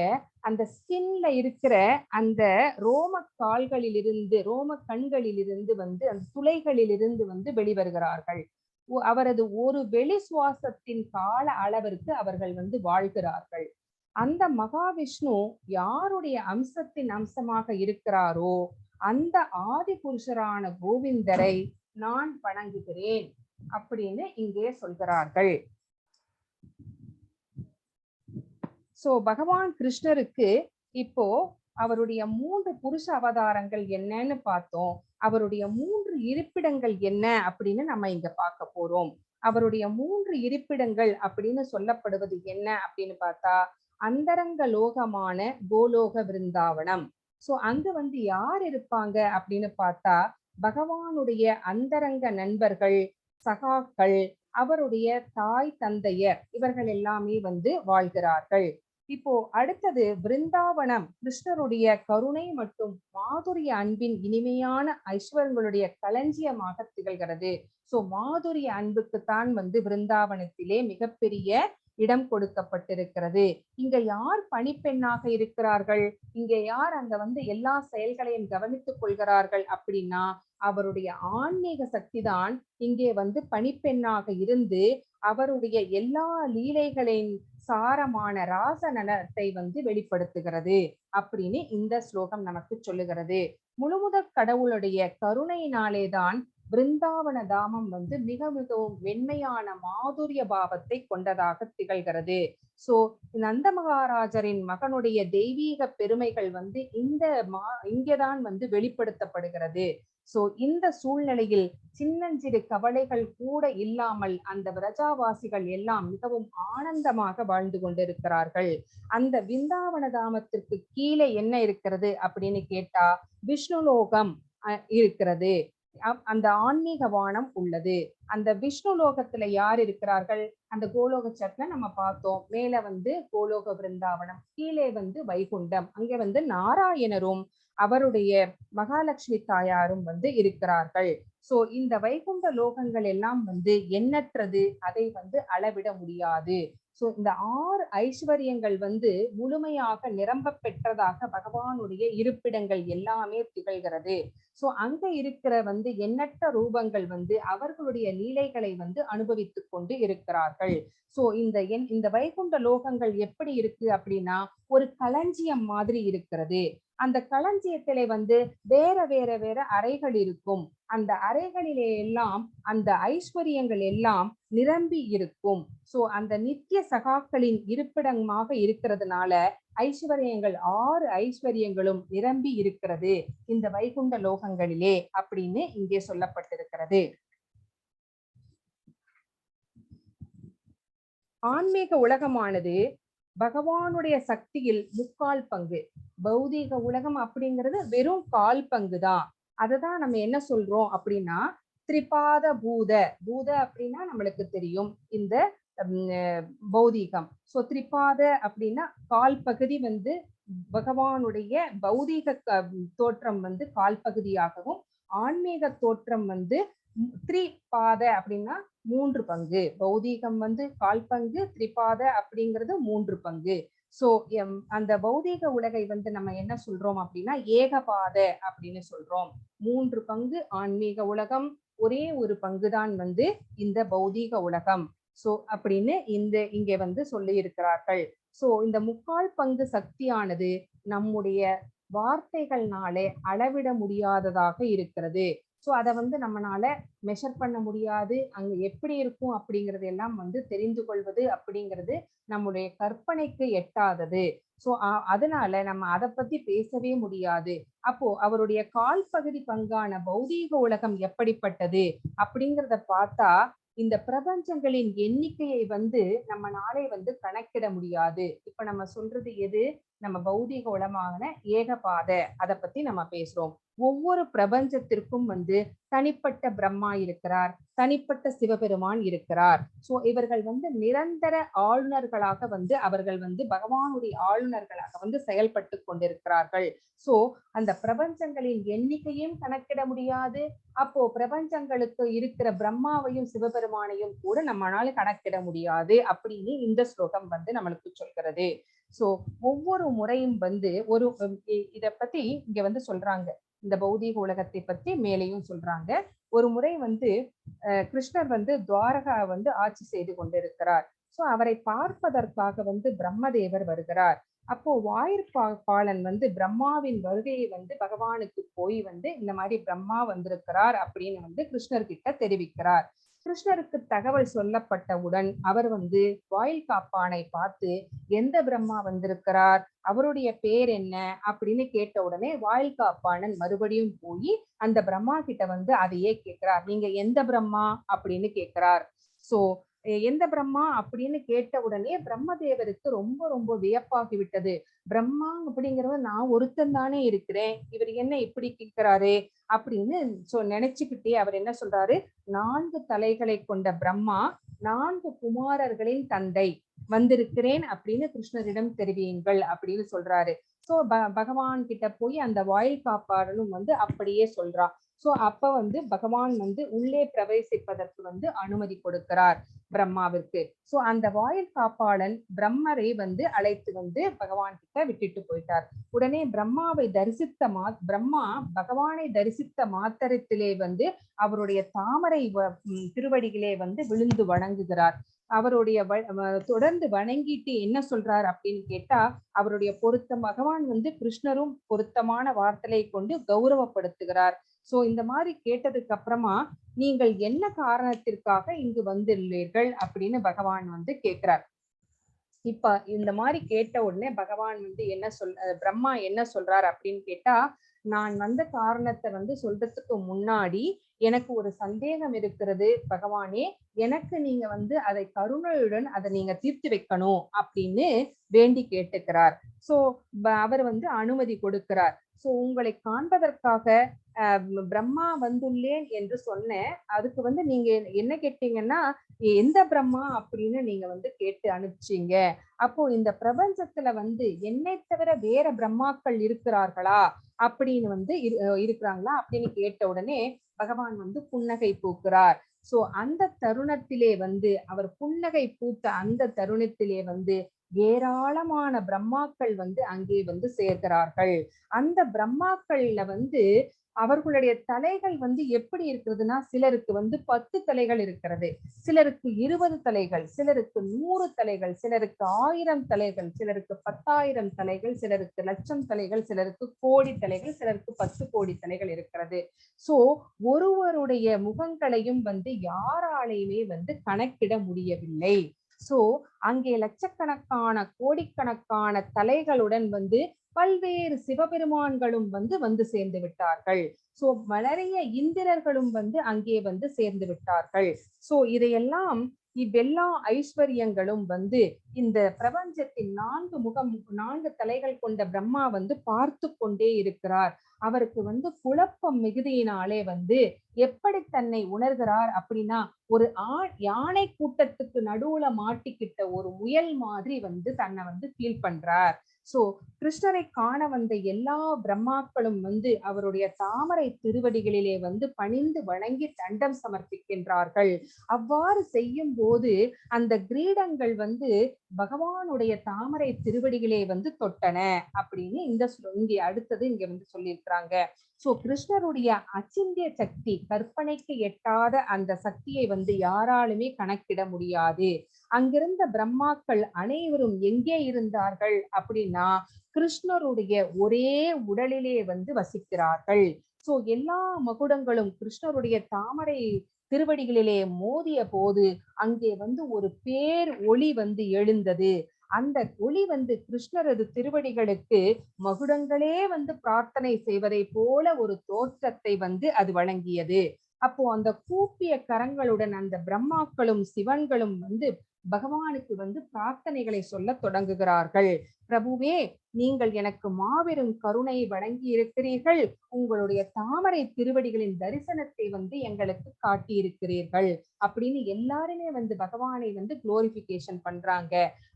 அந்த ஸ்கின்ல இருக்கிற அந்த ரோம கால்களிலிருந்து, ரோம கண்களிலிருந்து வந்து அந்த துளைகளிலிருந்து வந்து வெளிவருகிறார்கள். அவரது ஒரு வெளி சுவாசத்தின் கால அளவிற்கு அவர்கள் வந்து வாழ்கிறார்கள். அந்த மகாவிஷ்ணு யாருடைய அம்சத்தின் அம்சமாக இருக்கிறாரோ அந்த ஆதி புருஷரான கோவிந்தரை நான் வணங்குகிறேன் அப்படின்னு இங்கே சொல்கிறார்கள். சோ பகவான் கிருஷ்ணருக்கு இப்போ அவருடைய 3 புருஷ அவதாரங்கள் என்னன்னு பார்த்தோம். அவருடைய 3 இருப்பிடங்கள் என்ன அப்படின்னு நம்ம இங்க பார்க்க போறோம். அவருடைய 3 இருப்பிடங்கள் அப்படின்னு சொல்லப்படுவது என்ன அப்படின்னு பார்த்தா, அந்தரங்க லோகமான கோலோக விருந்தாவனம். சோ அங்க வந்து யார் இருப்பாங்க அப்படின்னு பார்த்தா, பகவானுடைய அந்தரங்க நண்பர்கள், சகாக்கள், அவருடைய தாய் தந்தையர், இவர்கள் எல்லாமே வந்து வாழ்கிறார்கள். இப்போ அடுத்தது பிருந்தாவனம் கிருஷ்ணருடைய கருணை மற்றும் மாதுரிய அன்பின் இனிமையான ஐஸ்வரங்களுடைய களஞ்சியமாக திகழ்கிறது. சோ மாதுரிய அன்புக்குத்தான் வந்து பிருந்தாவனத்திலே மிகப்பெரிய இடம் கொடுக்கப்பட்டிருக்கிறது. இங்க யார் பணிப்பெண்ணாக இருக்கிறார்கள், இங்க யார் அங்க வந்து எல்லா செயல்களையும் கவனித்துக் கொள்கிறார்கள் அப்படின்னா, அவருடைய ஆன்மீக சக்தி தான் இங்கே வந்து பணிப்பெண்ணாக இருந்து அவருடைய எல்லா லீலைகளின் சாரமான ராசநலத்தை வந்து வெளிப்படுத்துகிறது அப்படின்னு இந்த ஸ்லோகம் நமக்கு சொல்லுகிறது. முழுமுதற் கடவுளுடைய கருணையினாலேதான் பிருந்தாவன தாமம் வந்து மிகவும் வெண்மையான மாதுரிய பாவத்தை கொண்டதாக திகழ்கிறது. சோ நந்த மகாராஜரின் மகனுடைய தெய்வீக பெருமைகள் வந்து இங்கேதான் வந்து வெளிப்படுத்தப்படுகிறது. சோ இந்த சூழ்நிலையில் சின்னஞ்சிறு கவலைகள் கூட இல்லாமல் அந்த விரஜாவாசிகள் எல்லாம் மிகவும் ஆனந்தமாக வாழ்ந்து கொண்டிருக்கிறார்கள். அந்த விந்தாவன தாமத்திற்கு கீழே என்ன இருக்கிறது அப்படின்னு கேட்டா, விஷ்ணுலோகம் இருக்கிறது. அந்த ஆன்மீக வானம் உள்ளது. அந்த விஷ்ணு லோகத்துல யார் இருக்கிறார்கள், அந்த கோலோக சட்ல நம்ம பார்த்தோம். மேல வந்து கோலோக விருந்தாவனம், கீழே வந்து வைகுண்டம். அங்கே வந்து நாராயணரும் அவருடைய மகாலட்சுமி தாயாரும் வந்து இருக்கிறார்கள். சோ இந்த வைகுண்ட லோகங்கள் எல்லாம் வந்து எண்ணற்றது, அதை வந்து அளவிட முடியாது. சோ இந்த 6 ஐஸ்வர்யங்கள் வந்து முழுமையாக நிரம்ப பெற்றதாக பகவானுடைய இருப்பிடங்கள் எல்லாமே திகழ்கிறது. சோ அங்க இருக்கிற வந்து எண்ணற்ற ரூபங்கள் வந்து அவர்களுடைய லீலைகளை வந்து அனுபவித்துக் கொண்டு இருக்கிறார்கள். சோ இந்த வைகுண்ட லோகங்கள் எப்படி இருக்கு அப்படின்னா, ஒரு களஞ்சியம் மாதிரி இருக்கிறது. அந்த களஞ்சியத்திலே வந்து வேற வேற வேற அறைகள் இருக்கும். அந்த அறைகளிலே எல்லாம் அந்த ஐஸ்வர்யங்கள் எல்லாம் நிரம்பி இருக்கும். சோ அந்த நித்திய சகாக்களின் இருப்பிடமாக இருக்கிறதுனால ஐஸ்வர்யங்கள் 6 ஐஸ்வர்யங்களும் நிரம்பி இருக்கிறது இந்த வைகுண்ட லோகங்களிலே அப்படின்னு இங்கே சொல்லப்பட்டிருக்கிறது. ஆன்மீக உலகமானது பகவானுடைய சக்தியில் 3/4 பங்கு. பௌதீக உலகம் அப்படிங்கிறது வெறும் 1/4 பங்கு தான். அததான் நம்ம என்ன சொல்றோம் அப்படின்னா, திரிபாத பூத, பூத அப்படின்னா நம்மளுக்கு தெரியும் இந்த பௌதீகம். சோ திரிபாத அப்படின்னா கால் பகுதி வந்து பகவானுடைய பௌதீக தோற்றம் வந்து கால் பகுதியாகவும், ஆன்மீக தோற்றம் வந்து திரிபாத அப்படின்னா 3 பங்கு. பௌதீகம் வந்து கால் பங்கு, திரிபாத அப்படிங்கிறது 3 பங்கு. சோ அந்த பௌதீக உலகை வந்து நம்ம என்ன சொல்றோம் அப்படின்னா ஏகபாத அப்படின்னு சொல்றோம். 3 பங்கு ஆன்மீக உலகம், ஒரே ஒரு பங்குதான் வந்து இந்த பௌதீக உலகம். சோ அப்படின்னு இங்க வந்து சொல்லி இருக்கிறார்கள். சோ இந்த 3/4 பங்கு சக்தியானது நம்முடைய வார்த்தைகள்னாலே அளவிட முடியாததாக இருக்கிறது. சோ அதை வந்து நம்மளால மெஷர் பண்ண முடியாது. அங்க எப்படி இருக்கும் அப்படிங்கறது எல்லாம் வந்து தெரிந்து கொள்வது அப்படிங்கிறது நம்முடைய கற்பனைக்கு எட்டாதது. சோ அதனால நம்ம அதை பத்தி பேசவே முடியாது. அப்போ அவருடைய கால் பகுதி பங்கான பௌதீக உலகம் எப்படிப்பட்டது அப்படிங்கிறத பார்த்தா இந்த பிரபஞ்சங்களின் எண்ணிக்கையை வந்து நம்ம நாளை வந்து கணக்கிட முடியாது. இப்ப நம்ம சொல்றது எது? நம்ம பௌதீக உலகமான ஏகபாத, அதை பத்தி நம்ம பேசுறோம். ஒவ்வொரு பிரபஞ்சத்திற்கும் வந்து தனிப்பட்ட பிரம்மா இருக்கிறார், தனிப்பட்ட சிவபெருமான் இருக்கிறார். சோ இவர்கள் வந்து நிரந்தர ஆளுநர்களாக வந்து அவர்கள் வந்து பகவானுடைய ஆளுநர்களாக வந்து செயல்பட்டு கொண்டிருக்கிறார்கள். சோ அந்த பிரபஞ்சங்களின் எண்ணிக்கையும் கணக்கிட முடியாது. அப்போ பிரபஞ்சங்களுக்கு இருக்கிற பிரம்மாவையும் சிவபெருமானையும் கூட நம்மளால கணக்கிட முடியாது அப்படின்னு இந்த ஸ்லோகம் வந்து நம்மளுக்கு சொல்கிறது. சோ ஒவ்வொரு முறையும் வந்து ஒரு இத பத்தி இங்க வந்து சொல்றாங்க. இந்த பௌதீக உலகத்தை பத்தி மேலையும் சொல்றாங்க. ஒரு முறை வந்து கிருஷ்ணர் வந்து துவாரகா வந்து ஆட்சி செய்து கொண்டிருக்கிறார். சோ அவரை பார்ப்பதற்காக வந்து பிரம்மதேவர் வருகிறார். அப்போ வாயிற்பாலன் வந்து பிரம்மாவின் வருகையை வந்து பகவானுக்கு போய் வந்து இந்த மாதிரி பிரம்மா வந்திருக்கிறார் அப்படின்னு வந்து கிருஷ்ணர்கிட்ட தெரிவிக்கிறார். கிருஷ்ணருக்கு தகவல் சொல்லப்பட்டவுடன் அவர் வந்து வாயில் காப்பானை பார்த்து எந்த பிரம்மா வந்திருக்கிறார், அவருடைய பேர் என்ன அப்படின்னு கேட்ட உடனே வாயில் காப்பானன் மறுபடியும் போய் அந்த பிரம்மா கிட்ட வந்து அதையே கேட்கிறார். நீங்க எந்த பிரம்மா அப்படின்னு கேட்கிறார். சோ எந்த பிரம்மா அப்படின்னு கேட்ட உடனே பிரம்மதேவருக்கு ரொம்ப ரொம்ப வியப்பாகி விட்டது. பிரம்மா அப்படிங்கிறவர் நான் ஒருத்தன் தானே இருக்கிறேன், இவர் என்ன இப்படி கேட்கிறாரு அப்படின்னு நினைச்சுக்கிட்டே அவர் என்ன சொல்றாரு, 4 தலைகளை கொண்ட பிரம்மா 4 குமாரர்களின் தந்தை வந்திருக்கிறேன் அப்படின்னு கிருஷ்ணரிடம் தெரிவியுங்கள் அப்படின்னு சொல்றாரு. சோ பகவான் கிட்ட போய் அந்த வாயில் காப்பாளனும் வந்து அப்படியே சொல்றா. சோ அப்ப வந்து பகவான் வந்து உள்ளே பிரவேசிப்பதற்கு வந்து அனுமதி கொடுக்கிறார் பிரம்மாவிற்கு. சோ அந்த வாயில் காப்பாளன் பிரம்மரை வந்து அழைத்து வந்து பகவான் கிட்ட விட்டுட்டு போயிட்டார். உடனே பிரம்மாவை பிரம்மா பகவானை தரிசித்த மாத்திரத்திலே வந்து அவருடைய தாமரை திருவடிகளே வந்து விழுந்து வணங்குகிறார். அவருடைய தொடர்ந்து வணங்கிட்டு என்ன சொல்றார் அப்படின்னு கேட்டா, அவருடைய பொருத்தம் பகவான் வந்து கிருஷ்ணரும் பொருத்தமான வார்த்தையை கொண்டு கௌரவப்படுத்துகிறார். சோ இந்த மாதிரி கேட்டதுக்கு அப்புறமா நீங்கள் என்ன காரணத்திற்காக இங்கு வந்துள்ளீர்கள் அப்படின்னு பகவான் வந்து கேட்கிறார். இப்ப இந்த மாதிரி கேட்ட உடனே பகவான் வந்து பிரம்மா என்ன சொல்றார் அப்படின்னு கேட்டா, நான் வந்த காரணத்தை வந்து சொல்றதுக்கு முன்னாடி எனக்கு ஒரு சந்தேகம் இருக்கிறது பகவானே, எனக்கு நீங்க வந்து அதை கருணையுடன் அதை நீங்க தீர்த்து வைக்கணும் அப்படின்னு வேண்டி கேட்டுக்கிறார். சோ அவர் வந்து அனுமதி கொடுக்கிறார். சோ உங்களை காண்பதற்காக பிரம்மா வந்துள்ளேன் என்று சொன்னேன். அதுக்கு வந்து நீங்க என்ன கேட்டீங்கன்னா, எந்த பிரம்மா அப்படின்னு நீங்க வந்து கேட்டு அனுப்பிச்சீங்க. அப்போ இந்த பிரபஞ்சத்துல வந்து என்னை தவிர வேற பிரம்மாக்கள் இருக்கிறார்களா அப்படின்னு வந்து இருக்கிறாங்களா அப்படின்னு கேட்ட உடனே பகவான் வந்து புன்னகை பூக்கிறார். சோ அந்த தருணத்திலே வந்து அவர் புன்னகை பூத்த அந்த தருணத்திலே வந்து ஏராளமான பிரம்மாக்கள் வந்து அங்கே வந்து சேர்க்கிறார்கள். அந்த பிரம்மாக்கள்ல வந்து அவர்களுடைய தலைகள் வந்து எப்படி இருக்கிறதுனா, சிலருக்கு வந்து 10 தலைகள் இருக்கிறது, சிலருக்கு 20 தலைகள், சிலருக்கு 100 தலைகள், சிலருக்கு 1000 தலைகள், சிலருக்கு 10,000 தலைகள், சிலருக்கு லட்சம் தலைகள், சிலருக்கு கோடி தலைகள், சிலருக்கு 10 கோடி தலைகள் இருக்கிறது. சோ ஒருவருடைய முகங்களையும் வந்து யாராலையுமே வந்து கணக்கிட முடியவில்லை. சோ அங்கே லட்சக்கணக்கான கோடிக்கணக்கான தலைகளுடன் வந்து பல்வேறு சிவபெருமான்களும் வந்து சேர்ந்து விட்டார்கள். சோ நிறைய இந்திரர்களும் வந்து அங்கே வந்து சேர்ந்து விட்டார்கள். சோ இதையெல்லாம் இவ்வெல்லா ஐஸ்வர்யங்களும் வந்து இந்த பிரபஞ்சத்தின் 4 தலைகள் கொண்ட பிரம்மா வந்து பார்த்து கொண்டே இருக்கிறார். அவருக்கு வந்து குழப்பம் மிகுதியினாலே வந்து எப்படி தன்னை உணர்கிறார் அப்படின்னா, ஒரு யானை கூட்டத்துக்கு நடுவுல மாட்டிக்கிட்ட ஒரு முயல் மாதிரி வந்து தன்னை வந்து ஃபீல் பண்றார். சோ கிருஷ்ணரை காண வந்த எல்லா பிரம்மாக்களும் வந்து அவருடைய தாமரை திருவடிகளிலே வந்து பணிந்து வணங்கி தண்டம் சமர்ப்பிக்கின்றார்கள். அவ்வாறு செய்யும் போது அந்த கிரீடங்கள் வந்து பகவானுடைய தாமரை திருவடிகளே வந்து தொட்டன அப்படின்னு இங்கே அடுத்தது இங்க வந்து சொல்லியிருக்கிறாங்க. சோ கிருஷ்ணருடைய அச்சிந்திய சக்தி, கற்பனைக்கு எட்டாத அந்த சக்தியை வந்து யாராலுமே கணக்கிட முடியாது. அங்கிருந்த பிரம்மாக்கள் அனைவரும் எங்கே இருந்தார்கள் அப்படின்னா கிருஷ்ணருடைய ஒரே உடலிலே வந்து வசிக்கிறார்கள். சோ எல்லா மகுடங்களும் கிருஷ்ணருடைய தாமரை திருவடிகளிலே மோதிய போது அங்கே வந்து ஒரு பேர் ஒளி வந்து எழுந்தது. அந்த ஒளி வந்து கிருஷ்ணரது திருவடிகளுக்கு மகுடங்களே வந்து பிரார்த்தனை செய்வதை போல ஒரு தோற்றத்தை வந்து அது வழங்கியது. அப்போ அந்த கூப்பிய கரங்களுடன் அந்த பிரம்மாக்களும் சிவன்களும் வந்து பகவானுக்கு வந்து பிரார்த்தனைகளை சொல்ல தொடங்குகிறார்கள். பிரபுவே, நீங்கள் எனக்கு மாபெரும் கருணை வழங்கி இருக்கிறீர்கள். உங்களுடைய தாமரை திருவடிகளின் தரிசனத்தை வந்து எங்களுக்கு காட்டி இருக்கிறீர்கள் அப்படின்னு எல்லாருமே வந்து பகவானை வந்து குளோரிபிகேஷன் பண்றாங்க.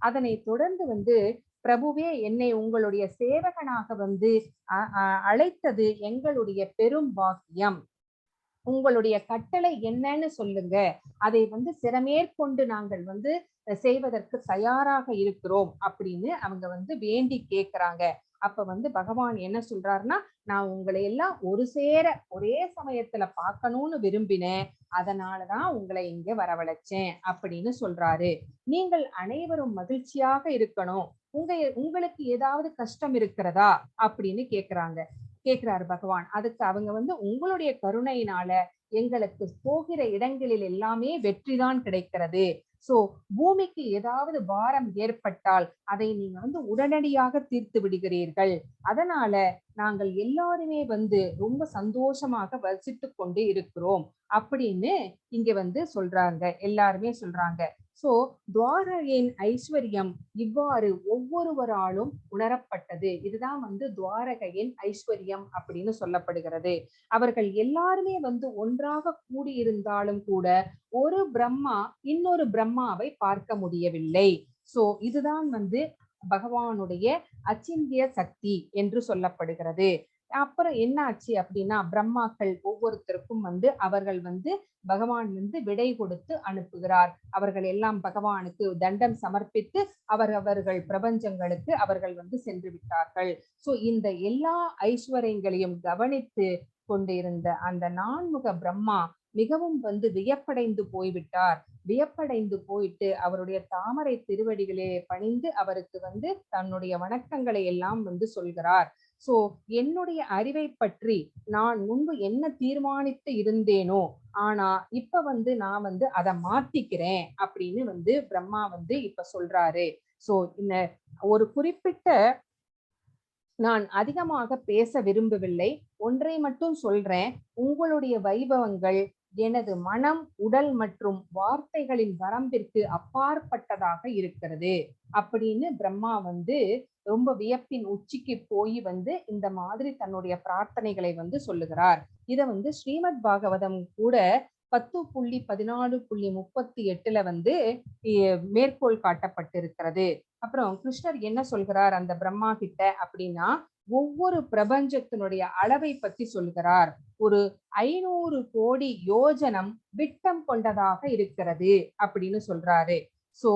அதனை தொடர்ந்து வந்து பிரபுவே, என்னை உங்களுடைய சேவகனாக வந்து அழைத்தது எங்களுடைய பெரும் பாக்கியம். உங்களுடைய கட்டளை என்னன்னு சொல்லுங்க, அதை வந்து சிறமேற்கொண்டு நாங்கள் வந்து செய்வதற்கு தயாராக இருக்கிறோம் அப்படின்னு அவங்க வந்து வேண்டி கேட்கிறாங்க. அப்ப வந்து பகவான் என்ன சொல்றாருன்னா, நான் உங்களை எல்லாம் ஒரு சேர ஒரே சமயத்துல பார்க்கணும்னு விரும்பினேன், அதனாலதான் உங்களை இங்க வரவழைச்சேன் அப்படின்னு சொல்றாரு. நீங்கள் அனைவரும் மகிழ்ச்சியாக இருக்கணும், உங்களுக்கு ஏதாவது கஷ்டம் இருக்கிறதா அப்படின்னு கேக்குறாரு பகவான். அதுக்கு அவங்க வந்து உங்களுடைய கருணையினால எங்களுக்கு போகிற இடங்களில் எல்லாமே வெற்றிதான் கிடைக்கிறது. சோ பூமிக்கு ஏதாவது பாரம் ஏற்பட்டால் அதை நீங்க வந்து உடனடியாக தீர்த்து விடுகிறீர்கள். அதனால நாங்கள் எல்லாருமே வந்து ரொம்ப சந்தோஷமாக வசித்து கொண்டு இருக்கிறோம் அப்படின்னு இங்க வந்து சொல்றாங்க, எல்லாருமே சொல்றாங்க. சோ துவாரகையின் ஐஸ்வர்யம் இவ்வாறு ஒவ்வொருவராலும் உணரப்பட்டது. இதுதான் வந்து துவாரகையின் ஐஸ்வர்யம் அப்படின்னு சொல்லப்படுகிறது. அவர்கள் எல்லாருமே வந்து ஒன்றாக கூடியிருந்தாலும் கூட ஒரு பிரம்மா இன்னொரு பிரம்மாவை பார்க்க முடியவில்லை. சோ இதுதான் வந்து பகவானுடைய அச்சிந்திய சக்தி என்று சொல்லப்படுகிறது. அப்புறம் என்ன ஆச்சு அப்படின்னா, பிரம்மாக்கள் ஒவ்வொருத்தருக்கும் வந்து அவர்கள் வந்து பகவான் வந்து விடை கொடுத்து அனுப்புகிறார். அவர்கள் எல்லாம் பகவானுக்கு தண்டம் சமர்ப்பித்து அவர்கள் பிரபஞ்சங்களுக்கு அவர்கள் வந்து சென்று விட்டார்கள். சோ இந்த எல்லா ஐஸ்வர்யங்களையும் கவனித்து கொண்டிருந்த அந்த 4முக பிரம்மா மிகவும் வந்து வியப்படைந்து போய்விட்டார். வியப்படைந்து போயிட்டு அவருடைய தாமரை திருவடிகளே பணிந்து அவருக்கு வந்து தன்னுடைய வணக்கங்களை எல்லாம் வந்து சொல்கிறார். சோ என்னுடைய அறிவை பற்றி நான் முன்பு என்ன தீர்மானித்து இருந்தேனோ, ஆனா இப்ப வந்து நான் வந்து அதை மாத்திக்கிறேன் அப்படின்னு வந்து பிரம்மா வந்து இப்ப சொல்றாரு. சோ இந்த ஒரு குறிப்பிட்ட நான் அதிகமாக பேச விரும்பவில்லை, ஒன்றை மட்டும் சொல்றேன். உங்களுடைய வைபவங்கள் எனது மனம், உடல் மற்றும் வார்த்தைகளின் வரம்பிற்கு அப்பாற்பட்டதாக இருக்கிறது அப்படின்னு பிரம்மா வந்து ரொம்ப வியப்பின் உச்சிக்கு போய் வந்து இந்த மாதிரி தன்னுடைய பிரார்த்தனைகளை வந்து சொல்லுகிறார். இத வந்து ஸ்ரீமத் பாகவதம் கூட 10.14.38 வந்து மேற்கோள் காட்டப்பட்டிருக்கிறது. அப்புறம் கிருஷ்ணர் என்ன சொல்கிறார் அந்த பிரம்மா கிட்ட அப்படின்னா, ஒவ்வொரு பிரபஞ்சத்தினுடைய அளவை பத்தி சொல்கிறார். ஒரு 500 கோடி யோஜனம் விட்டம் கொண்டதாக இருக்கிறது அப்படின்னு சொல்றாரு. சோ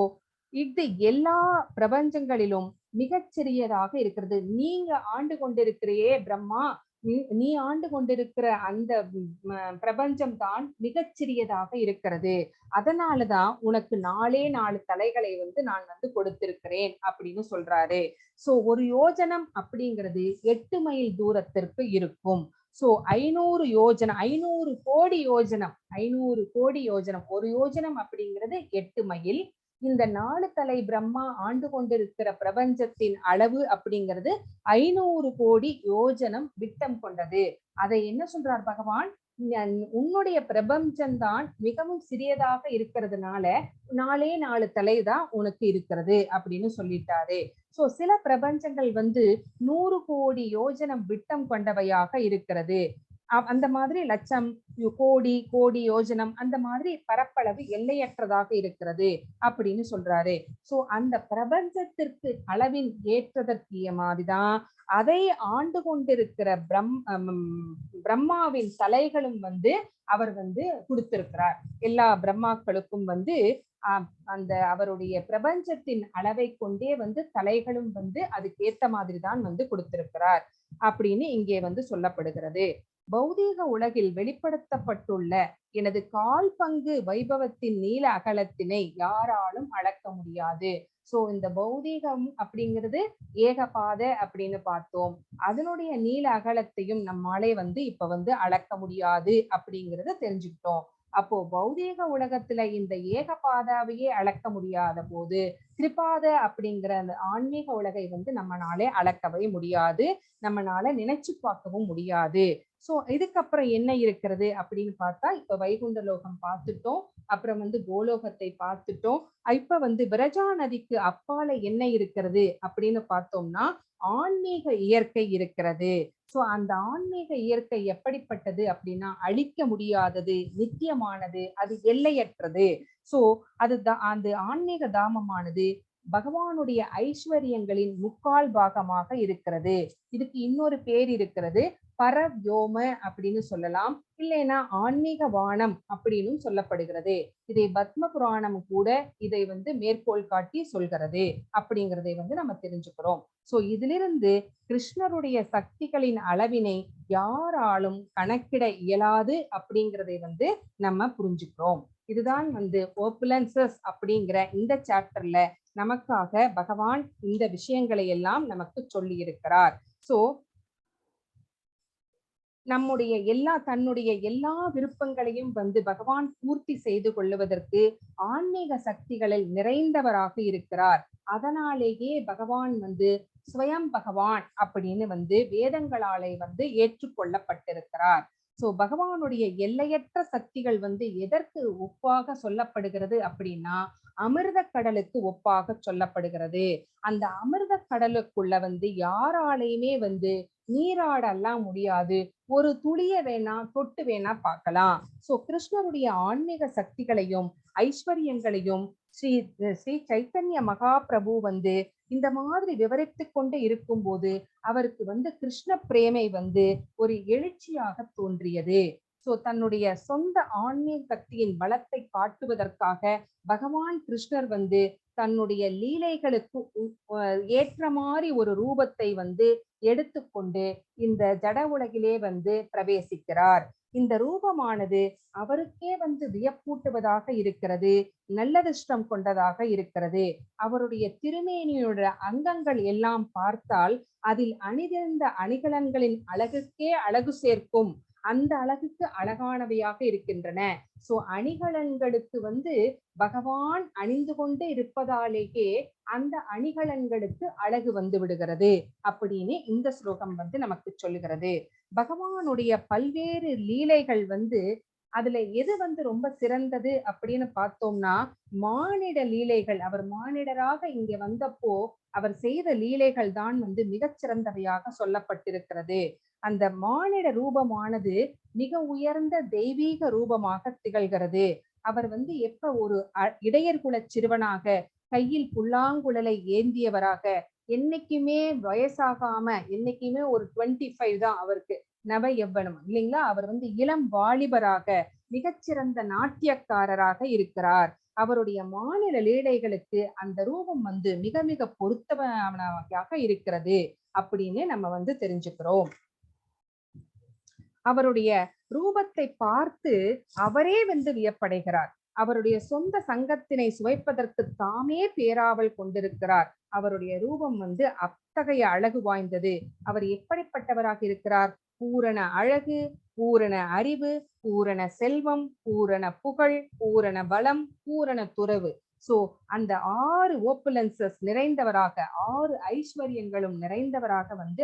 இது எல்லா பிரபஞ்சங்களிலும் மிகச்சிறியதாக இருக்கிறது. நீங்க ஆண்டு கொண்டிருக்கிறையே பிரம்மா, நீ ஆண்டு கொண்டிருக்கிற அந்த பிரபஞ்சம் தான் மிகச்சிறியதாக இருக்கிறது. அதனாலதான் உனக்கு 4 தலைகளை வந்து நான் வந்து கொடுத்திருக்கிறேன் அப்படின்னு சொல்றாரு. சோ ஒரு யோஜனம் அப்படிங்கிறது 8 மைல் தூரத்திற்கு இருக்கும். சோ 500 யோஜனம், 500 கோடி யோஜனம், 500 கோடி யோஜனம், ஒரு யோஜனம் அப்படிங்கிறது 8 மைல். இந்த 4 தலை பிரம்மா ஆண்டு கொண்டிருக்கிற பிரபஞ்சத்தின் அளவு அப்படிங்கிறது 500 கோடி யோஜனம் விட்டம் கொண்டது. அதை என்ன சொல்றார் பகவான், உன்னுடைய பிரபஞ்சம்தான் மிகவும் சிறியதாக இருக்கிறதுனால 4 தலைதான் உனக்கு இருக்கிறது அப்படின்னு சொல்லிட்டாரு. சோ சில பிரபஞ்சங்கள் வந்து 100 கோடி யோஜனம் விட்டம் கொண்டவையாக இருக்கிறது. அந்த மாதிரி லட்சம் கோடி கோடி யோஜனம் அந்த மாதிரி பரப்பளவு எல்லையற்றதாக இருக்கிறது அப்படின்னு சொல்றாரு. சோ அந்த பிரபஞ்சத்திற்கு அளவின் ஏற்றதற்கு மாதிரிதான் அதை ஆண்டு கொண்டிருக்கிற பிரம்மாவின் தலைகளும் வந்து அவர் வந்து கொடுத்திருக்கிறார். எல்லா பிரம்மாக்களுக்கும் வந்து அந்த அவருடைய பிரபஞ்சத்தின் அளவை கொண்டே வந்து தலைகளும் வந்து அதுக்கேத்த மாதிரி தான் வந்து கொடுத்திருக்கிறார் அப்படின்னு இங்கே வந்து சொல்லப்படுகிறது. பௌதீக உலகில் வெளிப்படுத்தப்பட்டுள்ள எனது கால் பங்கு வைபவத்தின் நீள அகலத்தினை யாராலும் அளக்க முடியாது. சோ இந்த பௌதீகம் அப்படிங்கிறது ஏகபாத அப்படின்னு பார்த்தோம். அதனுடைய நீள அகலத்தையும் நம்மாலே வந்து இப்ப வந்து அளக்க முடியாது அப்படிங்கிறத தெரிஞ்சுக்கிட்டோம். அப்போ பௌதீக உலகத்துல இந்த ஏகபாதாவையே அளக்க முடியாத போது திரிபாத அப்படிங்கிற அந்த ஆன்மீக உலகை வந்து நம்மளாலே அளக்கவே முடியாது, நம்மளால நினைச்சு பார்க்கவும் முடியாது. சோ இதுக்கப்புறம் என்ன இருக்கிறது அப்படின்னு பார்த்தா, இப்ப வைகுண்ட லோகம் பார்த்துட்டோம், அப்புறம் வந்து கோலோகத்தை பார்த்துட்டோம். இப்ப வந்து விரஜா நதிக்கு அப்பால என்ன இருக்கிறது அப்படின்னு பார்த்தோம்னா ஆன்மீக இயற்கை இருக்கிறது. சோ அந்த ஆன்மீக இயற்கை எப்படிப்பட்டது அப்படின்னா அழிக்க முடியாதது, நித்தியமானது, அது எல்லையற்றது. சோ அது அந்த ஆன்மீக தாமமானது பகவானுடைய ஐஸ்வர்யங்களின் 3/4 பாகமாக இருக்கிறது. இதுக்கு இன்னொரு பேர் இருக்கிறது, பரவ்யோம அப்படின்னு சொல்லலாம், இல்லைன்னா ஆன்மீக வானம் அப்படின்னு சொல்லப்படுகிறது. இதை பத்ம புராணம் கூட இதை வந்து மேற்கோள் காட்டி சொல்கிறது அப்படிங்கிறதை வந்து நம்ம தெரிஞ்சுக்கிறோம். சோ இதிலிருந்து கிருஷ்ணருடைய சக்திகளின் அளவினை யாராலும் கணக்கிட இயலாது அப்படிங்கிறதை வந்து நம்ம புரிஞ்சுக்கிறோம். இதுதான் வந்து ஓபுலன்சஸ் அப்படிங்கிற இந்த சாப்டர்ல நமக்காக பகவான் இந்த விஷயங்களை எல்லாம் நமக்கு சொல்லி இருக்கிறார். சோ நம்முடைய தன்னுடைய எல்லா விருப்பங்களையும் வந்து பகவான் பூர்த்தி செய்து கொள்ளுவதற்கு ஆன்மீக சக்திகளில் நிறைந்தவராக இருக்கிறார். அதனாலேயே பகவான் வந்து ஸ்வயம் பகவான் அப்படின்னு வந்து வேதங்களாலே வந்து ஏற்றுக்கொள்ளப்பட்டிருக்கிறார். சோ பகவானுடைய எல்லையற்ற சக்திகள் வந்து எதற்கு ஒப்பாக சொல்லப்படுகிறது அப்படின்னா அமிர்த கடலுக்கு ஒப்பாக சொல்லப்படுகிறது. அந்த அமிர்த கடலுக்குள்ள வந்து யாராலையுமே வந்து நீராடலாம் முடியாது, ஒரு துளிய வேணா தொட்டு வேணா பார்க்கலாம். சோ கிருஷ்ணருடைய ஆன்மீக சக்திகளையும் ஐஸ்வர்யங்களையும் ஸ்ரீ ஸ்ரீ சைத்தன்ய மகாபிரபு வந்து இந்த மாதிரி விவரித்து கொண்டு இருக்கும் போது அவருக்கு வந்து கிருஷ்ண பிரேமை வந்து ஒரு எழுச்சியாக தோன்றியது. சோ தன்னுடைய சொந்த ஆன்மீக சக்தியின் பலத்தை காட்டுவதற்காக பகவான் கிருஷ்ணர் வந்து தன்னுடைய லீலைகளுக்கு ஏற்ற மாதிரி ஒரு ரூபத்தை வந்து எடுத்துக்கொண்டு இந்த ஜட உலகிலே வந்து பிரவேசிக்கிறார். இந்த ரூபமானது அவருக்கே வந்து வியப்பூட்டுவதாக இருக்கிறது, நல்லதிஷ்டம் கொண்டதாக இருக்கிறது. அவருடைய திருமேனியோட அங்கங்கள் எல்லாம் பார்த்தால் அதில் அணிந்திருந்த அணிகலன்களின் அழகுக்கே அழகு சேர்க்கும், அந்த அழகுக்கு அழகானவையாக இருக்கின்றன. சோ அணிகலன்களுக்கு வந்து பகவான் அணிந்து கொண்டு இருப்பதாலேயே அந்த அணிகலன்களுக்கு அழகு வந்து விடுகிறது அப்படின்னு இந்த ஸ்லோகம் வந்து நமக்கு சொல்லுகிறது. பகவானுடைய பல்வேறு லீலைகள் வந்து அதுல எது வந்து ரொம்ப சிறந்தது அப்படின்னு பார்த்தோம்னா மானிட லீலைகள். அவர் மானிடராக இங்க வந்தப்போ அவர் செய்த லீலைகள் தான் வந்து மிகச்சிறந்தவையாக சொல்லப்பட்டிருக்கிறது. அந்த மானிட ரூபமானது மிக உயர்ந்த தெய்வீக ரூபமாக திகழ்கிறது. அவர் வந்து எப்ப ஒரு இடையர்குல சிறுவனாக கையில் புல்லாங்குழலை ஏந்தியவராக, என்னைக்குமே வயசாகாம என்னைக்குமே ஒரு 25 தான் அவருக்கு நவ எவ்வனம் இல்லைங்களா, அவர் வந்து இளம் வாலிபராக மிகச்சிறந்த நாட்டியக்காரராக இருக்கிறார். அவருடைய மாநில லீலைகளுக்கு அந்த ரூபம் வந்து மிக மிக பொருத்தமானதாக இருக்கிறது அப்படின்னு நம்ம வந்து தெரிஞ்சுக்கிறோம். அவருடைய ரூபத்தை பார்த்து அவரே வந்து வியப்படைகிறார். அவருடைய சொந்த சங்கத்தினை சுவைப்பதற்கு தாமே பேராவல் கொண்டிருக்கிறார். அவருடைய ரூபம் வந்து அத்தகைய அழகு வாய்ந்தது. அவர் எப்படிப்பட்டவராக இருக்கிறார்? பூரண அழகு, பூரண அறிவு, பூரண செல்வம், பூரண புகழ், பூரண பலம், பூரண துறவு. சோ அந்த 6 ஓப்புலன்சஸ் நிறைந்தவராக, 6 ஐஸ்வர்யங்களும் நிறைந்தவராக வந்து